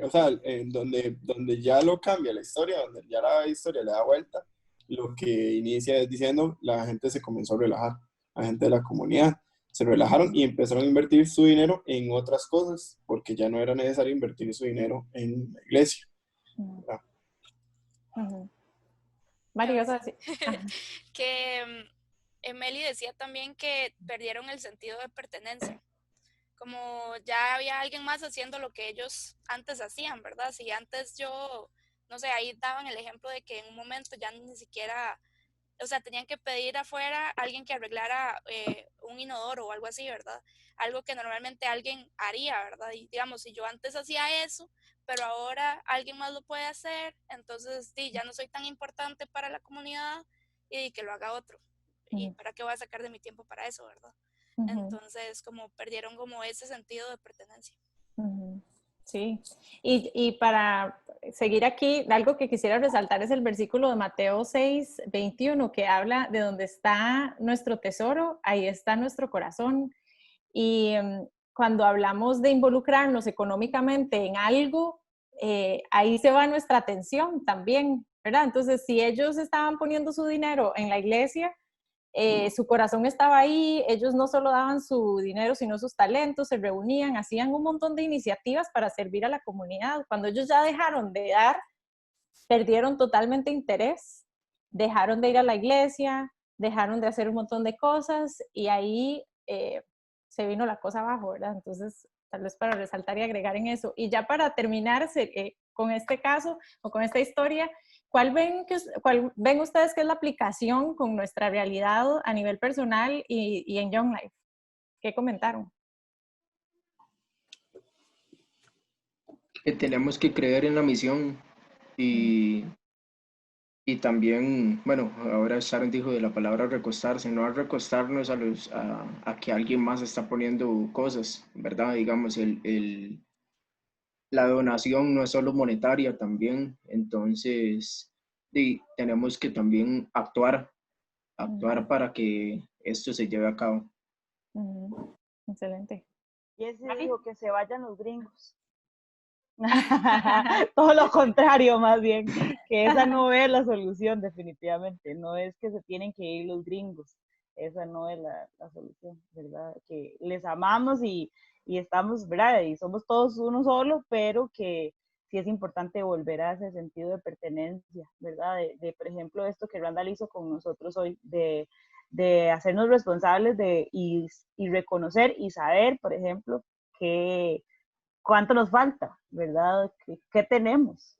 O sea, en donde ya lo cambia la historia, donde ya la historia le da vuelta, lo que inicia es diciendo, la gente se comenzó a relajar, la gente de la comunidad se relajaron y empezaron a invertir su dinero en otras cosas, porque ya no era necesario invertir su dinero en la iglesia. Mario, ¿sabes? Que Emily decía también que perdieron el sentido de pertenencia. Como ya había alguien más haciendo lo que ellos antes hacían, ¿verdad? Si antes yo, no sé, ahí daban el ejemplo de que en un momento ya ni siquiera, o sea, tenían que pedir afuera a alguien que arreglara un inodoro o algo así, ¿verdad? Algo que normalmente alguien haría, ¿verdad? Y digamos, si yo antes hacía eso, pero ahora alguien más lo puede hacer, entonces sí, ya no soy tan importante para la comunidad y que lo haga otro. ¿Y para qué voy a sacar de mi tiempo para eso, verdad? Entonces, como perdieron como ese sentido de pertenencia. Sí, y para seguir aquí, algo que quisiera resaltar es el versículo de Mateo 6:21, que habla de donde está nuestro tesoro, ahí está nuestro corazón. Y cuando hablamos de involucrarnos económicamente en algo, ahí se va nuestra atención también, ¿verdad? Entonces, si ellos estaban poniendo su dinero en la iglesia, su corazón estaba ahí, ellos no solo daban su dinero, sino sus talentos, se reunían, hacían un montón de iniciativas para servir a la comunidad. Cuando ellos ya dejaron de dar, perdieron totalmente interés, dejaron de ir a la iglesia, dejaron de hacer un montón de cosas y ahí se vino la cosa abajo, ¿verdad? Entonces, tal vez para resaltar y agregar en eso. Y ya para terminar con este caso o con esta historia, ¿cuál ven ustedes que es la aplicación con nuestra realidad a nivel personal y en Young Life? ¿Qué comentaron? Que tenemos que creer en la misión y también, bueno, ahora Sharon dijo de la palabra recostarse, no a recostarnos a que alguien más está poniendo cosas, ¿verdad? Digamos, la donación no es solo monetaria también, entonces tenemos que también actuar para que esto se lleve a cabo. Excelente. Jessy dijo que se vayan los gringos. Todo lo contrario, más bien, que esa no es la solución definitivamente, no es que se tienen que ir los gringos, esa no es la solución, ¿verdad? Que les amamos y estamos, ¿verdad? Y somos todos uno solo, pero que sí es importante volver a ese sentido de pertenencia, ¿verdad? Por ejemplo, esto que Randall hizo con nosotros hoy, de hacernos responsables y reconocer y saber, por ejemplo, que cuánto nos falta, ¿verdad? ¿Qué tenemos?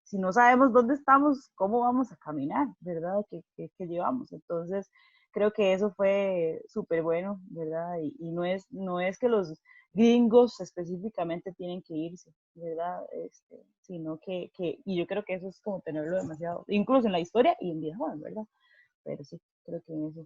Si no sabemos dónde estamos, ¿cómo vamos a caminar, ¿verdad? ¿Qué llevamos? Entonces, creo que eso fue súper bueno, ¿verdad? Y no es que los gringos específicamente tienen que irse, ¿verdad? Sino y yo creo que eso es como tenerlo demasiado, incluso en la historia y en vida joven, ¿verdad? Pero sí, creo que en eso.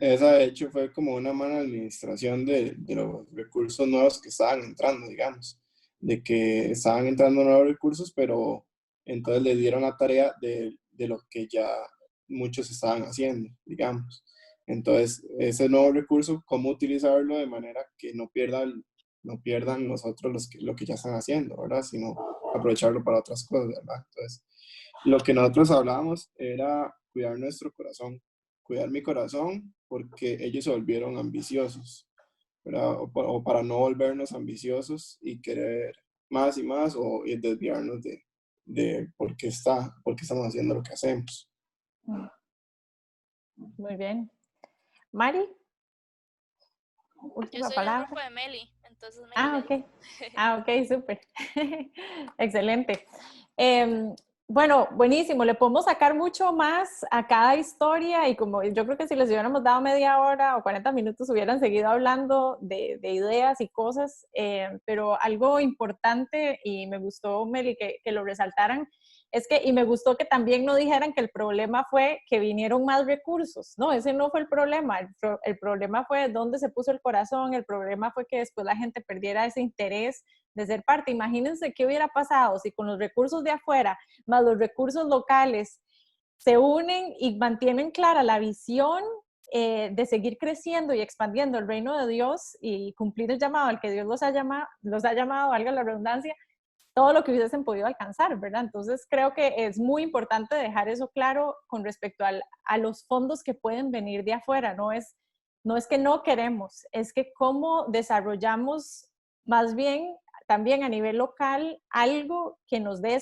Esa de hecho fue como una mala administración de los recursos nuevos que estaban entrando, digamos, de que estaban entrando nuevos recursos, pero entonces le dieron la tarea de lo que ya muchos estaban haciendo, digamos. Entonces, ese nuevo recurso, cómo utilizarlo de manera que no pierdan nosotros lo que ya están haciendo, ¿verdad? Sino aprovecharlo para otras cosas, ¿verdad? Entonces, lo que nosotros hablábamos era cuidar nuestro corazón, cuidar mi corazón, porque ellos se volvieron ambiciosos, ¿verdad? O para no volvernos ambiciosos y querer más y más y desviarnos de por qué estamos haciendo lo que hacemos. Muy bien. Mari, Yo última soy palabra. del grupo de Meli, entonces Meli. Ah, ok, súper. Excelente. Bueno, buenísimo. Le podemos sacar mucho más a cada historia y como yo creo que si les hubiéramos dado media hora o 40 minutos hubieran seguido hablando de ideas y cosas, pero algo importante y me gustó, Meli, que lo resaltaran, es que, y me gustó que también no dijeran que el problema fue que vinieron más recursos, no, ese no fue el problema, el problema fue dónde se puso el corazón, el problema fue que después la gente perdiera ese interés de ser parte. Imagínense qué hubiera pasado si con los recursos de afuera, más los recursos locales, se unen y mantienen clara la visión de seguir creciendo y expandiendo el reino de Dios y cumplir el llamado al que Dios los ha llamado, valga la redundancia, todo lo que hubiesen podido alcanzar, ¿verdad? Entonces creo que es muy importante dejar eso claro con respecto a los fondos que pueden venir de afuera, no es que no queremos, es que cómo desarrollamos más bien también a nivel local algo que nos dé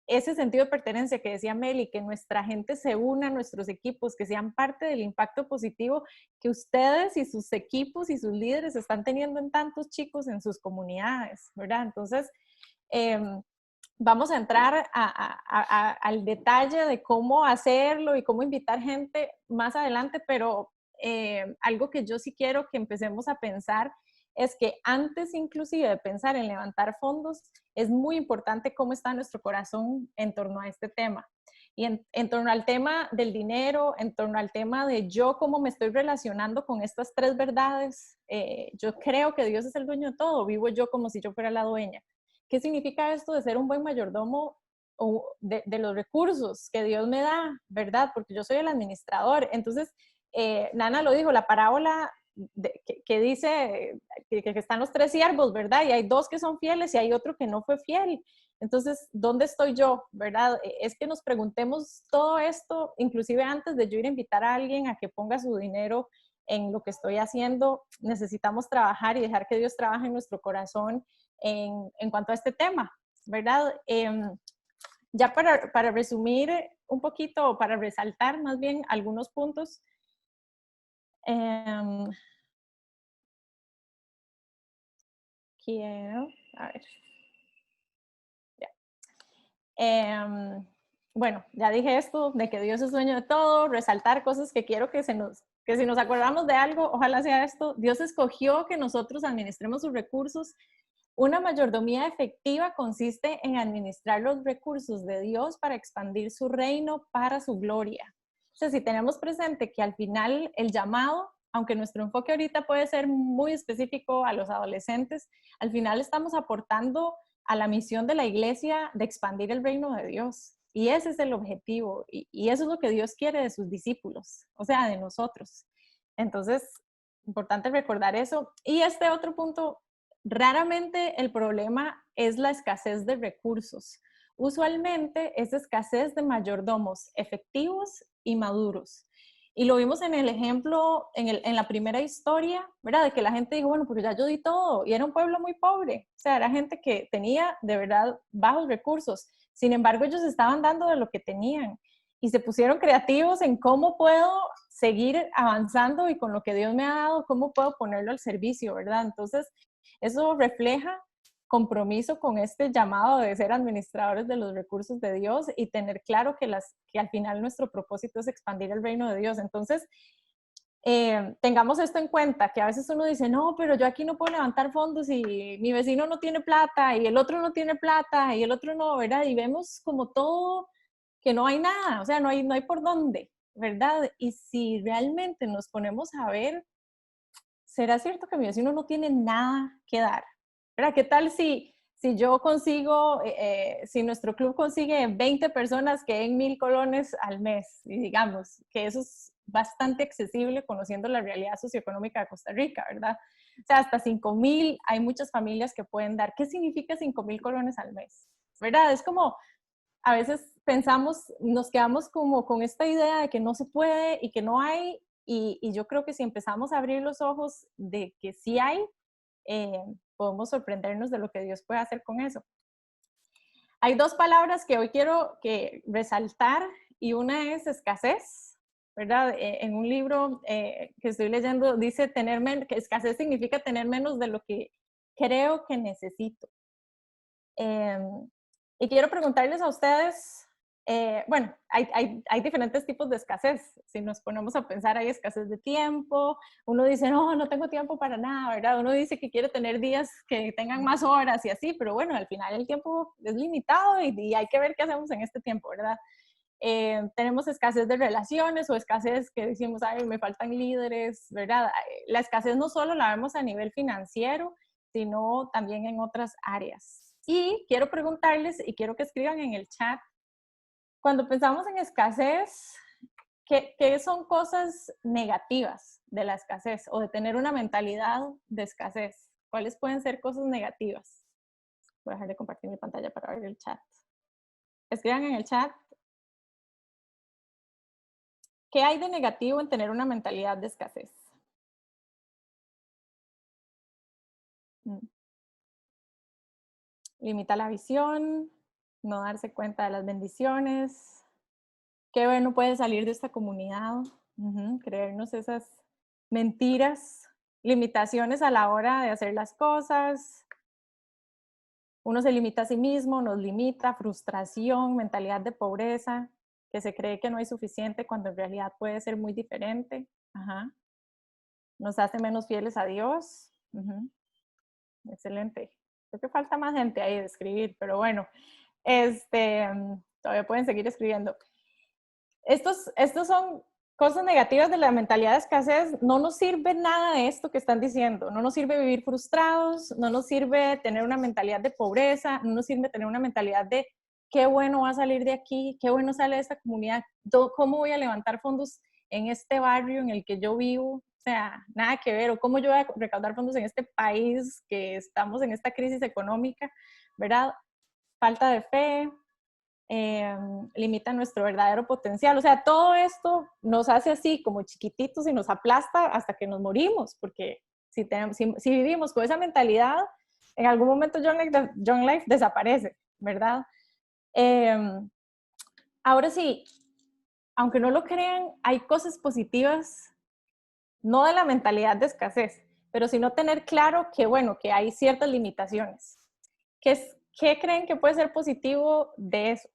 ese sentido de pertenencia que decía Meli, que nuestra gente se una a nuestros equipos, que sean parte del impacto positivo que ustedes y sus equipos y sus líderes están teniendo en tantos chicos en sus comunidades, ¿verdad? Entonces, vamos a entrar al detalle de cómo hacerlo y cómo invitar gente más adelante, pero algo que yo sí quiero que empecemos a pensar es que antes inclusive de pensar en levantar fondos, es muy importante cómo está nuestro corazón en torno a este tema. Y en torno al tema del dinero, en torno al tema de yo cómo me estoy relacionando con estas tres verdades, yo creo que Dios es el dueño de todo, vivo yo como si yo fuera la dueña. ¿Qué significa esto de ser un buen mayordomo de los recursos que Dios me da, verdad? Porque yo soy el administrador. Entonces, Nana lo dijo, la parábola que dice que están los tres siervos, ¿verdad? Y hay dos que son fieles y hay otro que no fue fiel. Entonces, ¿dónde estoy yo, verdad? Es que nos preguntemos todo esto, inclusive antes de yo ir a invitar a alguien a que ponga su dinero en lo que estoy haciendo, necesitamos trabajar y dejar que Dios trabaje en nuestro corazón en cuanto a este tema, ¿verdad? Ya para resumir un poquito, para resaltar más bien algunos puntos, quiero, a ver, ya. Bueno, ya dije esto, de que Dios es dueño de todo, resaltar cosas que quiero que si nos acordamos de algo, ojalá sea esto. Dios escogió que nosotros administremos sus recursos. Una mayordomía efectiva consiste en administrar los recursos de Dios para expandir su reino para su gloria. O sea, si tenemos presente que al final el llamado, aunque nuestro enfoque ahorita puede ser muy específico a los adolescentes, al final estamos aportando a la misión de la iglesia de expandir el reino de Dios. Y ese es el objetivo. Y eso es lo que Dios quiere de sus discípulos, o sea, de nosotros. Entonces, importante recordar eso. Y este otro punto, raramente el problema es la escasez de recursos. usualmente es escasez de mayordomos efectivos y maduros. Y lo vimos en el ejemplo, en la primera historia, ¿verdad? De que la gente dijo, bueno, pero ya yo di todo, y era un pueblo muy pobre, o sea, era gente que tenía de verdad bajos recursos. Sin embargo, ellos estaban dando de lo que tenían y se pusieron creativos en cómo puedo seguir avanzando y con lo que Dios me ha dado, cómo puedo ponerlo al servicio, ¿verdad? Entonces, eso refleja compromiso con este llamado de ser administradores de los recursos de Dios y tener claro que al final nuestro propósito es expandir el reino de Dios. Entonces, tengamos esto en cuenta, que a veces uno dice, no, pero yo aquí no puedo levantar fondos y mi vecino no tiene plata y el otro no tiene plata y el otro no, ¿verdad? Y vemos como todo que no hay nada, o sea, no hay por dónde, ¿verdad? Y si realmente nos ponemos a ver, ¿será cierto que mi vecino no tiene nada que dar? ¿Verdad? ¿Qué tal si yo consigo, si nuestro club consigue 20 personas que den 1,000 colones al mes? Y digamos que eso es bastante accesible conociendo la realidad socioeconómica de Costa Rica, ¿verdad? O sea, hasta 5,000 hay muchas familias que pueden dar. ¿Qué significa 5,000 colones al mes? ¿Verdad? Es como, a veces pensamos, nos quedamos como con esta idea de que no se puede y que no hay, y yo creo que si empezamos a abrir los ojos de que sí hay, podemos sorprendernos de lo que Dios puede hacer con eso. Hay dos palabras que hoy quiero resaltar, y una es escasez, ¿verdad? En un libro que estoy leyendo dice que escasez significa tener menos de lo que creo que necesito. Y quiero preguntarles a ustedes, bueno, hay diferentes tipos de escasez. Si nos ponemos a pensar, hay escasez de tiempo. Uno dice, no tengo tiempo para nada, ¿verdad? Uno dice que quiere tener días que tengan más horas y así, pero bueno, al final el tiempo es limitado y hay que ver qué hacemos en este tiempo, ¿verdad? Tenemos escasez de relaciones o escasez que decimos, ay, me faltan líderes, ¿verdad? La escasez no solo la vemos a nivel financiero, sino también en otras áreas. Y quiero preguntarles, y quiero que escriban en el chat, cuando pensamos en escasez, ¿qué son cosas negativas de la escasez o de tener una mentalidad de escasez? ¿Cuáles pueden ser cosas negativas? Voy a dejar de compartir mi pantalla para ver el chat. Escriban en el chat. ¿Qué hay de negativo en tener una mentalidad de escasez? Limita la visión, no darse cuenta de las bendiciones. Qué bueno puede salir de esta comunidad, creernos esas mentiras, limitaciones a la hora de hacer las cosas. Uno se limita a sí mismo, nos limita, frustración, mentalidad de pobreza, que se cree que no hay suficiente cuando en realidad puede ser muy diferente. Nos hace menos fieles a Dios. Excelente. Creo que falta más gente ahí de escribir, pero bueno, todavía pueden seguir escribiendo. Estos son cosas negativas de la mentalidad de escasez. No nos sirve nada de esto que están diciendo. No nos sirve vivir frustrados, no nos sirve tener una mentalidad de pobreza, no nos sirve tener una mentalidad de qué bueno va a salir de aquí, qué bueno sale de esta comunidad, cómo voy a levantar fondos en este barrio en el que yo vivo. O sea, nada que ver, o cómo yo voy a recaudar fondos en este país que estamos en esta crisis económica, ¿verdad? Falta de fe, limita nuestro verdadero potencial. O sea, todo esto nos hace así como chiquititos y nos aplasta hasta que nos morimos, porque si vivimos con esa mentalidad, en algún momento Young Life desaparece, ¿verdad? Ahora sí, aunque no lo crean, hay cosas positivas, no de la mentalidad de escasez, pero sino tener claro que, bueno, que hay ciertas limitaciones. ¿Qué creen que puede ser positivo de eso?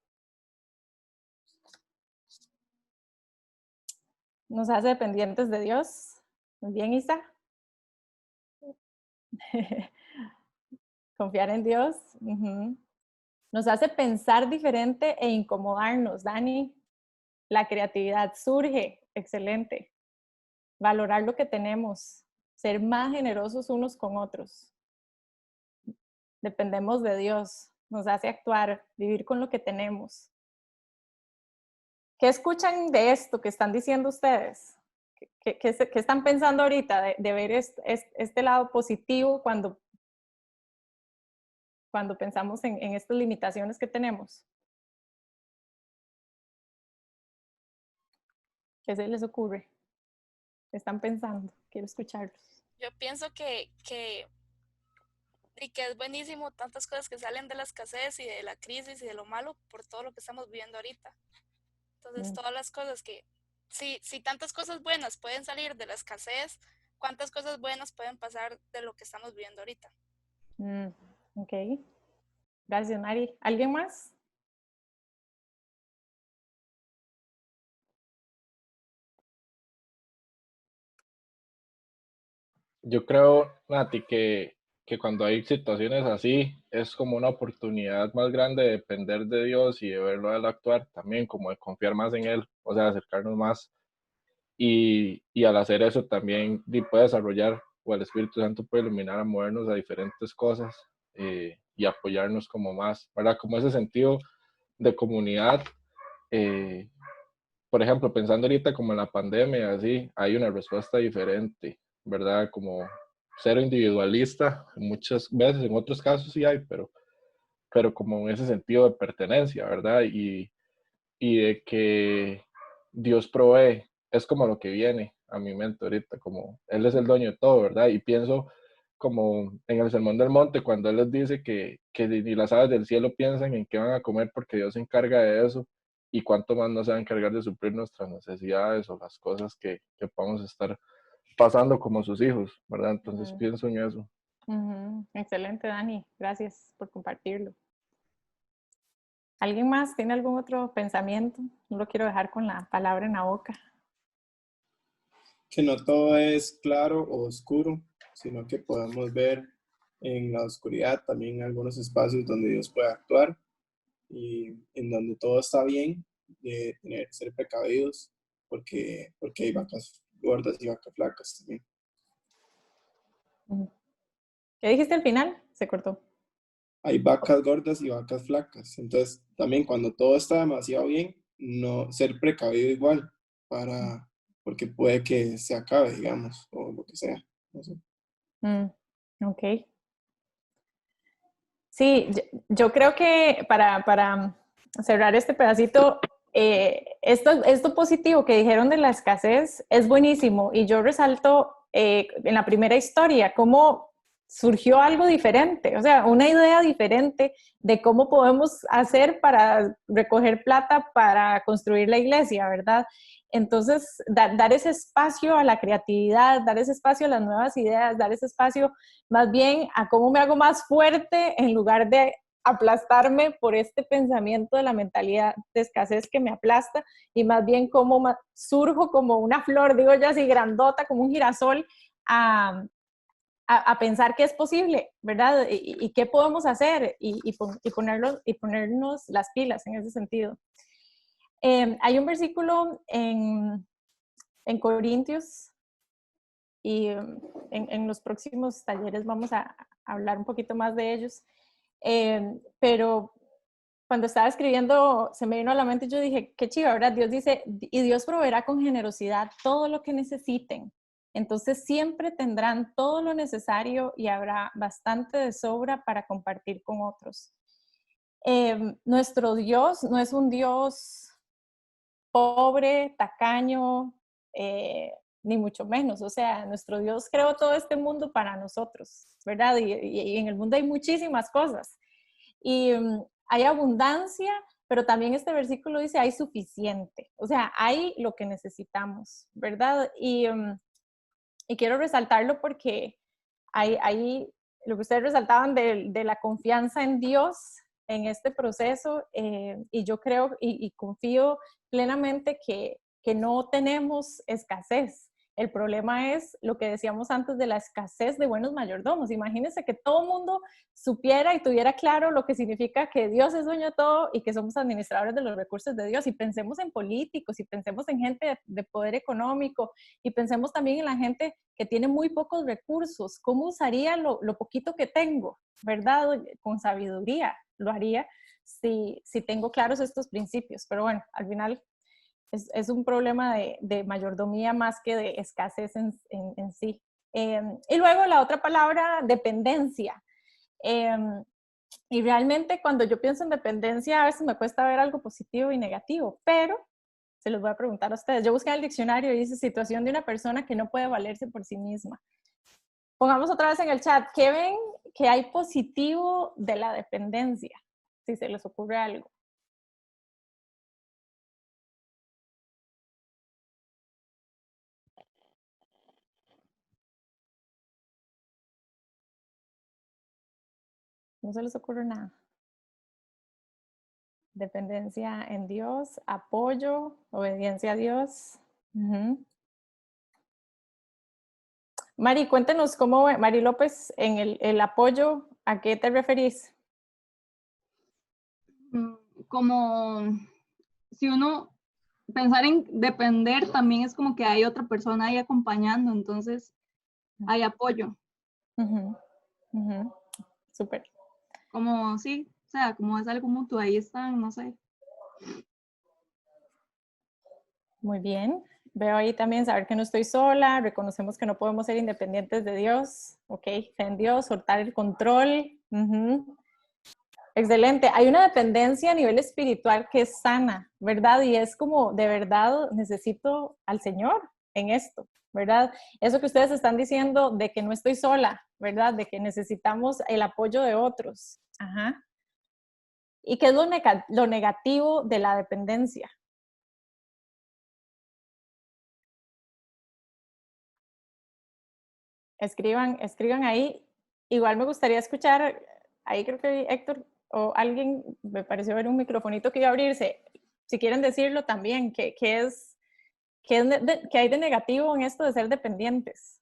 Nos hace dependientes de Dios. Muy bien, Isa. Confiar en Dios. Nos hace pensar diferente e incomodarnos, Dani. La creatividad surge. Excelente. Valorar lo que tenemos. Ser más generosos unos con otros. Dependemos de Dios. Nos hace actuar, vivir con lo que tenemos. ¿Qué escuchan de esto que están diciendo ustedes? ¿Qué están pensando ahorita de ver este lado positivo cuando cuando pensamos en estas limitaciones que tenemos? ¿Qué se les ocurre? ¿Qué están pensando? Quiero escucharlos. Yo pienso que es buenísimo tantas cosas que salen de la escasez y de la crisis y de lo malo por todo lo que estamos viviendo ahorita. Entonces, todas las cosas que, si tantas cosas buenas pueden salir de la escasez, ¿cuántas cosas buenas pueden pasar de lo que estamos viviendo ahorita? Ok. Gracias, Mari. ¿Alguien más? Yo creo, Nati, que cuando hay situaciones así, es como una oportunidad más grande de depender de Dios y de verlo a él actuar también, como de confiar más en él, o sea, acercarnos más. Y al hacer eso también puede desarrollar, o el Espíritu Santo puede iluminar a movernos a diferentes cosas y apoyarnos como más, ¿verdad? Como ese sentido de comunidad. eh, por ejemplo, pensando ahorita como en la pandemia, así, hay una respuesta diferente, ¿verdad? Como cero individualista, muchas veces, en otros casos sí hay, pero como en ese sentido de pertenencia, ¿verdad? Y de que Dios provee, es como lo que viene a mi mente ahorita, como Él es el dueño de todo, ¿verdad? Y pienso como en el Sermón del Monte, cuando Él les dice que ni las aves del cielo piensan en qué van a comer porque Dios se encarga de eso, y cuánto más no se va a encargar de suplir nuestras necesidades o las cosas que podamos estar pasando como sus hijos, ¿verdad? Entonces pienso en eso. Excelente, Dani. Gracias por compartirlo. ¿Alguien más tiene algún otro pensamiento? No lo quiero dejar con la palabra en la boca. Que no todo es claro o oscuro, sino que podemos ver en la oscuridad también algunos espacios donde Dios puede actuar y en donde todo está bien, de ser precavidos, porque hay vacas gordas y vacas flacas también. ¿Qué dijiste al final? Se cortó. Hay vacas gordas y vacas flacas, entonces también cuando todo está demasiado bien, no ser precavido igual, porque puede que se acabe, digamos, o lo que sea. No sé. Ok. Sí, yo creo que para cerrar este pedacito, esto positivo que dijeron de la escasez es buenísimo, y yo resalto en la primera historia cómo surgió algo diferente, o sea, una idea diferente de cómo podemos hacer para recoger plata para construir la iglesia, ¿verdad? Entonces, dar ese espacio a la creatividad, dar ese espacio a las nuevas ideas, dar ese espacio más bien a cómo me hago más fuerte en lugar de aplastarme por este pensamiento de la mentalidad de escasez que me aplasta, y más bien cómo surjo como una flor, digo yo así, grandota, como un girasol, a pensar que es posible, ¿verdad? Y qué podemos hacer y ponernos las pilas en ese sentido. Hay un versículo en Corintios, y en los próximos talleres vamos a hablar un poquito más de ellos, pero cuando estaba escribiendo se me vino a la mente y yo dije, qué chido, ¿verdad? Dios dice, y Dios proveerá con generosidad todo lo que necesiten. Entonces siempre tendrán todo lo necesario y habrá bastante de sobra para compartir con otros. Nuestro Dios no es un Dios pobre, tacaño, ni mucho menos. O sea, nuestro Dios creó todo este mundo para nosotros, ¿verdad? Y en el mundo hay muchísimas cosas. Y hay abundancia, pero también este versículo dice hay suficiente. O sea, hay lo que necesitamos, ¿verdad? Y quiero resaltarlo porque hay lo que ustedes resaltaban de la confianza en Dios en este proceso, y yo creo y confío plenamente que no tenemos escasez. El problema es lo que decíamos antes de la escasez de buenos mayordomos. Imagínense que todo el mundo supiera y tuviera claro lo que significa que Dios es dueño de todo y que somos administradores de los recursos de Dios. Y pensemos en políticos, y pensemos en gente de poder económico, y pensemos también en la gente que tiene muy pocos recursos. ¿Cómo usaría lo poquito que tengo? ¿Verdad? Con sabiduría lo haría si tengo claros estos principios. Pero bueno, al final es un problema de mayordomía más que de escasez en sí. Y luego la otra palabra, dependencia. Y realmente cuando yo pienso en dependencia, a veces me cuesta ver algo positivo y negativo, pero se los voy a preguntar a ustedes. Yo busqué en el diccionario y dice situación de una persona que no puede valerse por sí misma. Pongamos otra vez en el chat, ¿qué ven que hay positivo de la dependencia? Si se les ocurre algo. No se les ocurre nada. Dependencia en Dios, apoyo, obediencia a Dios. Mari, cuéntenos cómo, Mari López, en el apoyo, ¿a qué te referís? Como si uno pensar en depender también es como que hay otra persona ahí acompañando, entonces hay apoyo. Súper. Como sí, o sea, como es algo mutuo, ahí están, no sé. Muy bien. Veo ahí también saber que no estoy sola, reconocemos que no podemos ser independientes de Dios, ok, fe en Dios, soltar el control. Excelente. Hay una dependencia a nivel espiritual que es sana, ¿verdad? Y es como, de verdad, necesito al Señor en esto, ¿verdad? Eso que ustedes están diciendo de que no estoy sola, ¿verdad? De que necesitamos el apoyo de otros. Ajá. ¿Y qué es lo negativo de la dependencia? Escriban ahí. Igual me gustaría escuchar, ahí creo que Héctor o alguien, me pareció ver un microfonito que iba a abrirse. Si quieren decirlo también, ¿qué hay de negativo en esto de ser dependientes?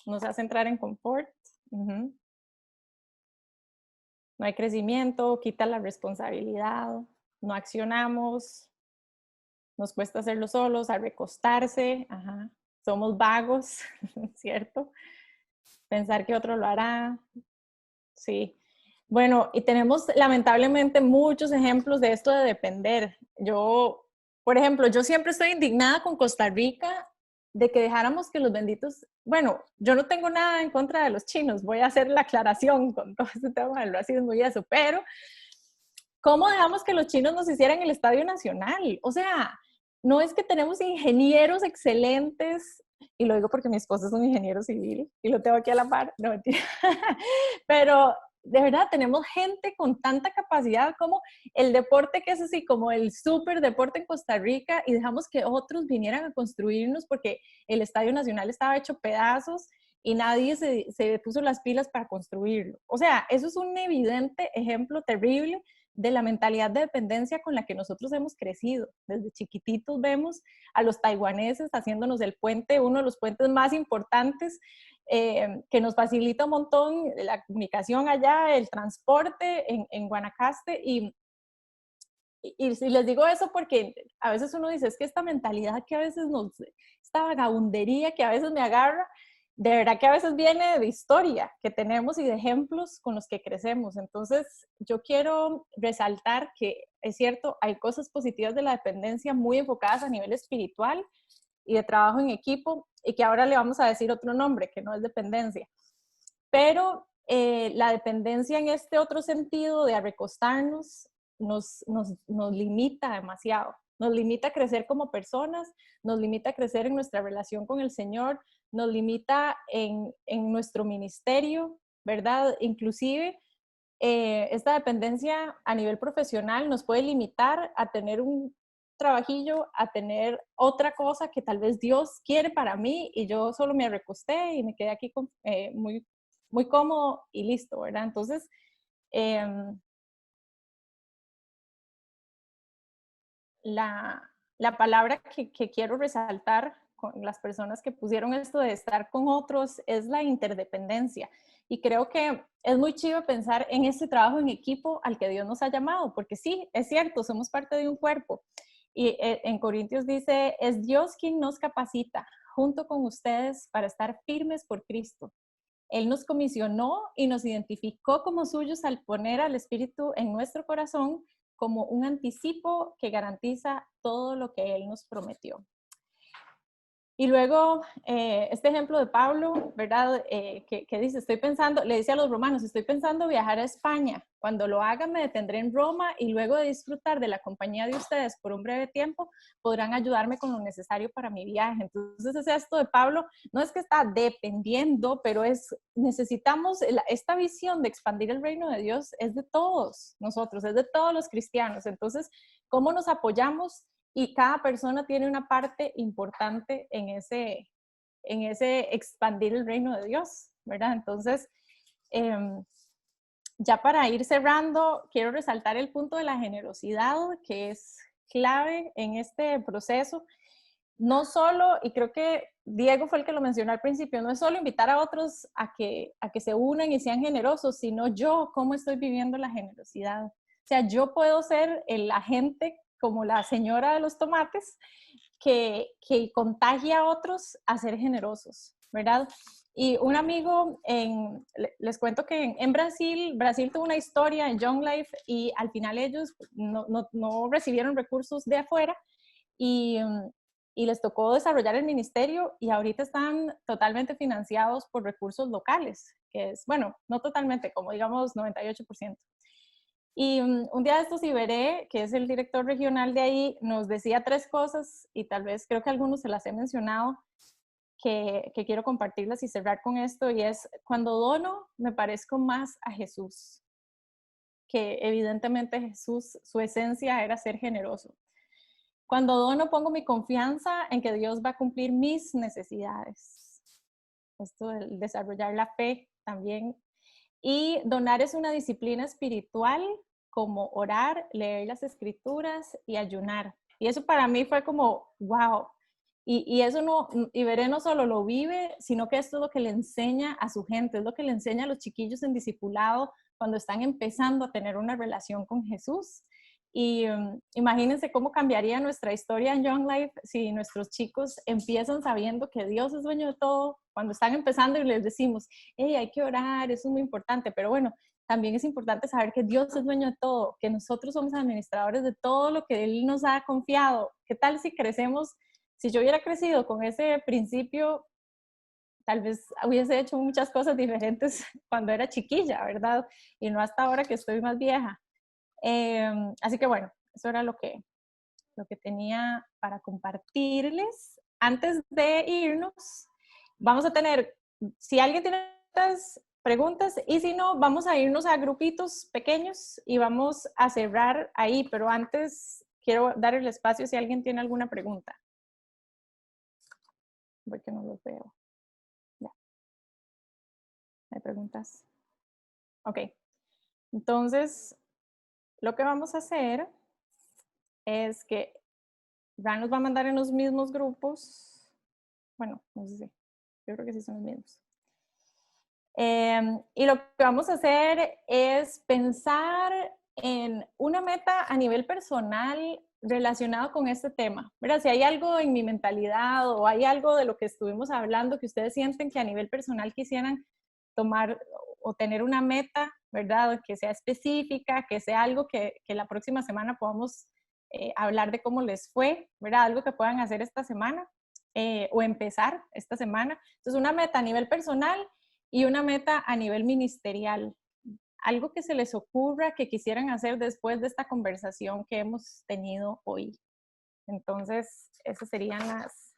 Nos hace entrar en confort. No hay crecimiento, quita la responsabilidad, no accionamos, nos cuesta hacerlo solos, al recostarse, somos vagos, ¿cierto? Pensar que otro lo hará, sí. Bueno, y tenemos lamentablemente muchos ejemplos de esto de depender. Yo, por ejemplo, yo siempre estoy indignada con Costa Rica de que dejáramos que los benditos, bueno, yo no tengo nada en contra de los chinos, voy a hacer la aclaración con todo este tema del racismo y eso, pero ¿cómo dejamos que los chinos nos hicieran el Estadio Nacional? O sea, no es que tenemos ingenieros excelentes, y lo digo porque mi esposo es un ingeniero civil y lo tengo aquí a la par, no mentira, pero de verdad tenemos gente con tanta capacidad como el deporte que es así como el súper deporte en Costa Rica y dejamos que otros vinieran a construirnos porque el Estadio Nacional estaba hecho pedazos y nadie se puso las pilas para construirlo. O sea, eso es un evidente ejemplo terrible de la mentalidad de dependencia con la que nosotros hemos crecido. Desde chiquititos vemos a los taiwaneses haciéndonos el puente, uno de los puentes más importantes, que nos facilita un montón la comunicación allá, el transporte en Guanacaste. Y les digo eso porque a veces uno dice, es que esta mentalidad que a veces esta vagabundería que a veces me agarra, de verdad que a veces viene de historia que tenemos y de ejemplos con los que crecemos. Entonces, yo quiero resaltar que es cierto, hay cosas positivas de la dependencia muy enfocadas a nivel espiritual y de trabajo en equipo, y que ahora le vamos a decir otro nombre, que no es dependencia. Pero la dependencia en este otro sentido de recostarnos nos limita demasiado. Nos limita a crecer como personas, nos limita a crecer en nuestra relación con el Señor, nos limita en nuestro ministerio, ¿verdad? Inclusive, esta dependencia a nivel profesional nos puede limitar a tener un trabajillo, a tener otra cosa que tal vez Dios quiere para mí y yo solo me recosté y me quedé aquí muy, muy cómodo y listo, ¿verdad? Entonces, la palabra que quiero resaltar con las personas que pusieron esto de estar con otros es la interdependencia. Y creo que es muy chido pensar en este trabajo en equipo al que Dios nos ha llamado, porque sí, es cierto, somos parte de un cuerpo. Y en Corintios dice, es Dios quien nos capacita junto con ustedes para estar firmes por Cristo. Él nos comisionó y nos identificó como suyos al poner al Espíritu en nuestro corazón como un anticipo que garantiza todo lo que Él nos prometió. Y luego, este ejemplo de Pablo, ¿verdad? Que dice, le dice a los romanos, estoy pensando viajar a España. Cuando lo haga me detendré en Roma y luego de disfrutar de la compañía de ustedes por un breve tiempo, podrán ayudarme con lo necesario para mi viaje. Entonces, es esto de Pablo, no es que está dependiendo, pero necesitamos, esta visión de expandir el reino de Dios es de todos nosotros, es de todos los cristianos. Entonces, ¿cómo nos apoyamos? Y cada persona tiene una parte importante en ese expandir el reino de Dios, ¿verdad? Entonces, ya para ir cerrando, quiero resaltar el punto de la generosidad, que es clave en este proceso. No solo, y creo que Diego fue el que lo mencionó al principio, no es solo invitar a otros a que se unan y sean generosos, sino yo, cómo estoy viviendo la generosidad. O sea, yo puedo ser el agente como la señora de los tomates, que contagia a otros a ser generosos, ¿verdad? Y un amigo, les cuento que en Brasil tuvo una historia en Young Life y al final ellos no recibieron recursos de afuera y les tocó desarrollar el ministerio y ahorita están totalmente financiados por recursos locales, que es, bueno, no totalmente, como digamos 98%. Y un día de estos Iberé, que es el director regional de ahí, nos decía 3 cosas y tal vez creo que algunos se las he mencionado, que quiero compartirlas y cerrar con esto, y es: cuando dono me parezco más a Jesús, que evidentemente Jesús, su esencia era ser generoso. Cuando dono pongo mi confianza en que Dios va a cumplir mis necesidades. Esto de desarrollar la fe también. Y donar es una disciplina espiritual como orar, leer las escrituras y ayunar. Y eso para mí fue como, wow. Y eso Iberé no solo lo vive, sino que esto es lo que le enseña a su gente, es lo que le enseña a los chiquillos en discipulado cuando están empezando a tener una relación con Jesús. Y imagínense cómo cambiaría nuestra historia en Young Life si nuestros chicos empiezan sabiendo que Dios es dueño de todo, cuando están empezando y les decimos, hey, hay que orar, eso es muy importante, pero bueno, también es importante saber que Dios es dueño de todo, que nosotros somos administradores de todo lo que Él nos ha confiado. ¿Qué tal si crecemos? Si yo hubiera crecido con ese principio, tal vez hubiese hecho muchas cosas diferentes cuando era chiquilla, ¿verdad? Y no hasta ahora que estoy más vieja. Así que bueno, eso era lo que tenía para compartirles. Antes de irnos, vamos a tener, si alguien tiene preguntas, y si no, vamos a irnos a grupitos pequeños y vamos a cerrar ahí, pero antes quiero dar el espacio si alguien tiene alguna pregunta. Porque no los veo. Ya. ¿Hay preguntas? Ok. Entonces, lo que vamos a hacer es que Ran nos va a mandar en los mismos grupos. Bueno, no sé si. Yo creo que sí son los mismos. Y lo que vamos a hacer es pensar en una meta a nivel personal relacionado con este tema, ¿verdad? Si hay algo en mi mentalidad o hay algo de lo que estuvimos hablando que ustedes sienten que a nivel personal quisieran tomar o tener una meta, ¿verdad? Que sea específica, que sea algo que la próxima semana podamos hablar de cómo les fue, ¿verdad? Algo que puedan hacer esta semana o empezar esta semana. Entonces, una meta a nivel personal y una meta a nivel ministerial. Algo que se les ocurra que quisieran hacer después de esta conversación que hemos tenido hoy. Entonces, esas serían las...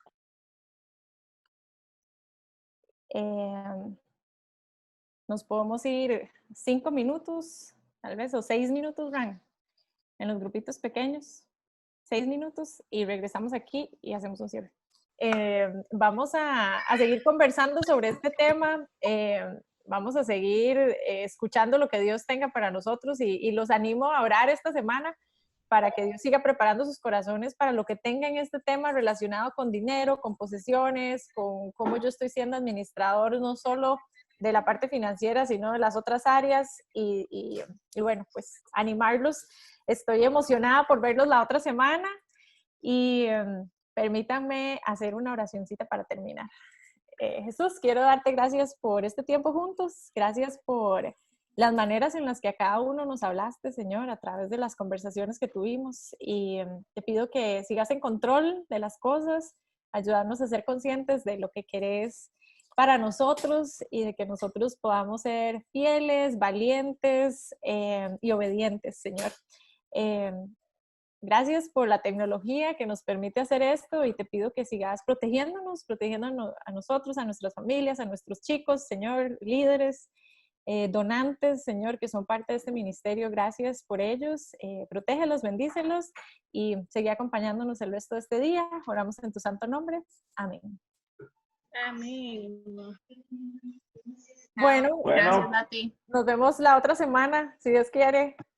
nos podemos ir 5 minutos, tal vez, o 6 minutos, Ran, en los grupitos pequeños. 6 minutos y regresamos aquí y hacemos un cierre. Vamos a seguir conversando sobre este tema. Vamos a seguir escuchando lo que Dios tenga para nosotros y los animo a orar esta semana para que Dios siga preparando sus corazones para lo que tengan este tema relacionado con dinero, con posesiones, con cómo yo estoy siendo administrador no solo de la parte financiera, sino de las otras áreas y bueno, pues animarlos. Estoy emocionada por verlos la otra semana y permítanme hacer una oracioncita para terminar. Jesús, quiero darte gracias por este tiempo juntos, gracias por las maneras en las que a cada uno nos hablaste, Señor, a través de las conversaciones que tuvimos, y te pido que sigas en control de las cosas, ayudarnos a ser conscientes de lo que querés para nosotros y de que nosotros podamos ser fieles, valientes y obedientes, Señor. Gracias por la tecnología que nos permite hacer esto y te pido que sigas protegiéndonos a nosotros, a nuestras familias, a nuestros chicos, Señor, líderes, donantes, Señor, que son parte de este ministerio. Gracias por ellos. Protégelos, bendícelos y sigue acompañándonos el resto de este día. Oramos en tu santo nombre. Amén. Amén. Bueno, Gracias, Nati. nos vemos la otra semana, si Dios quiere.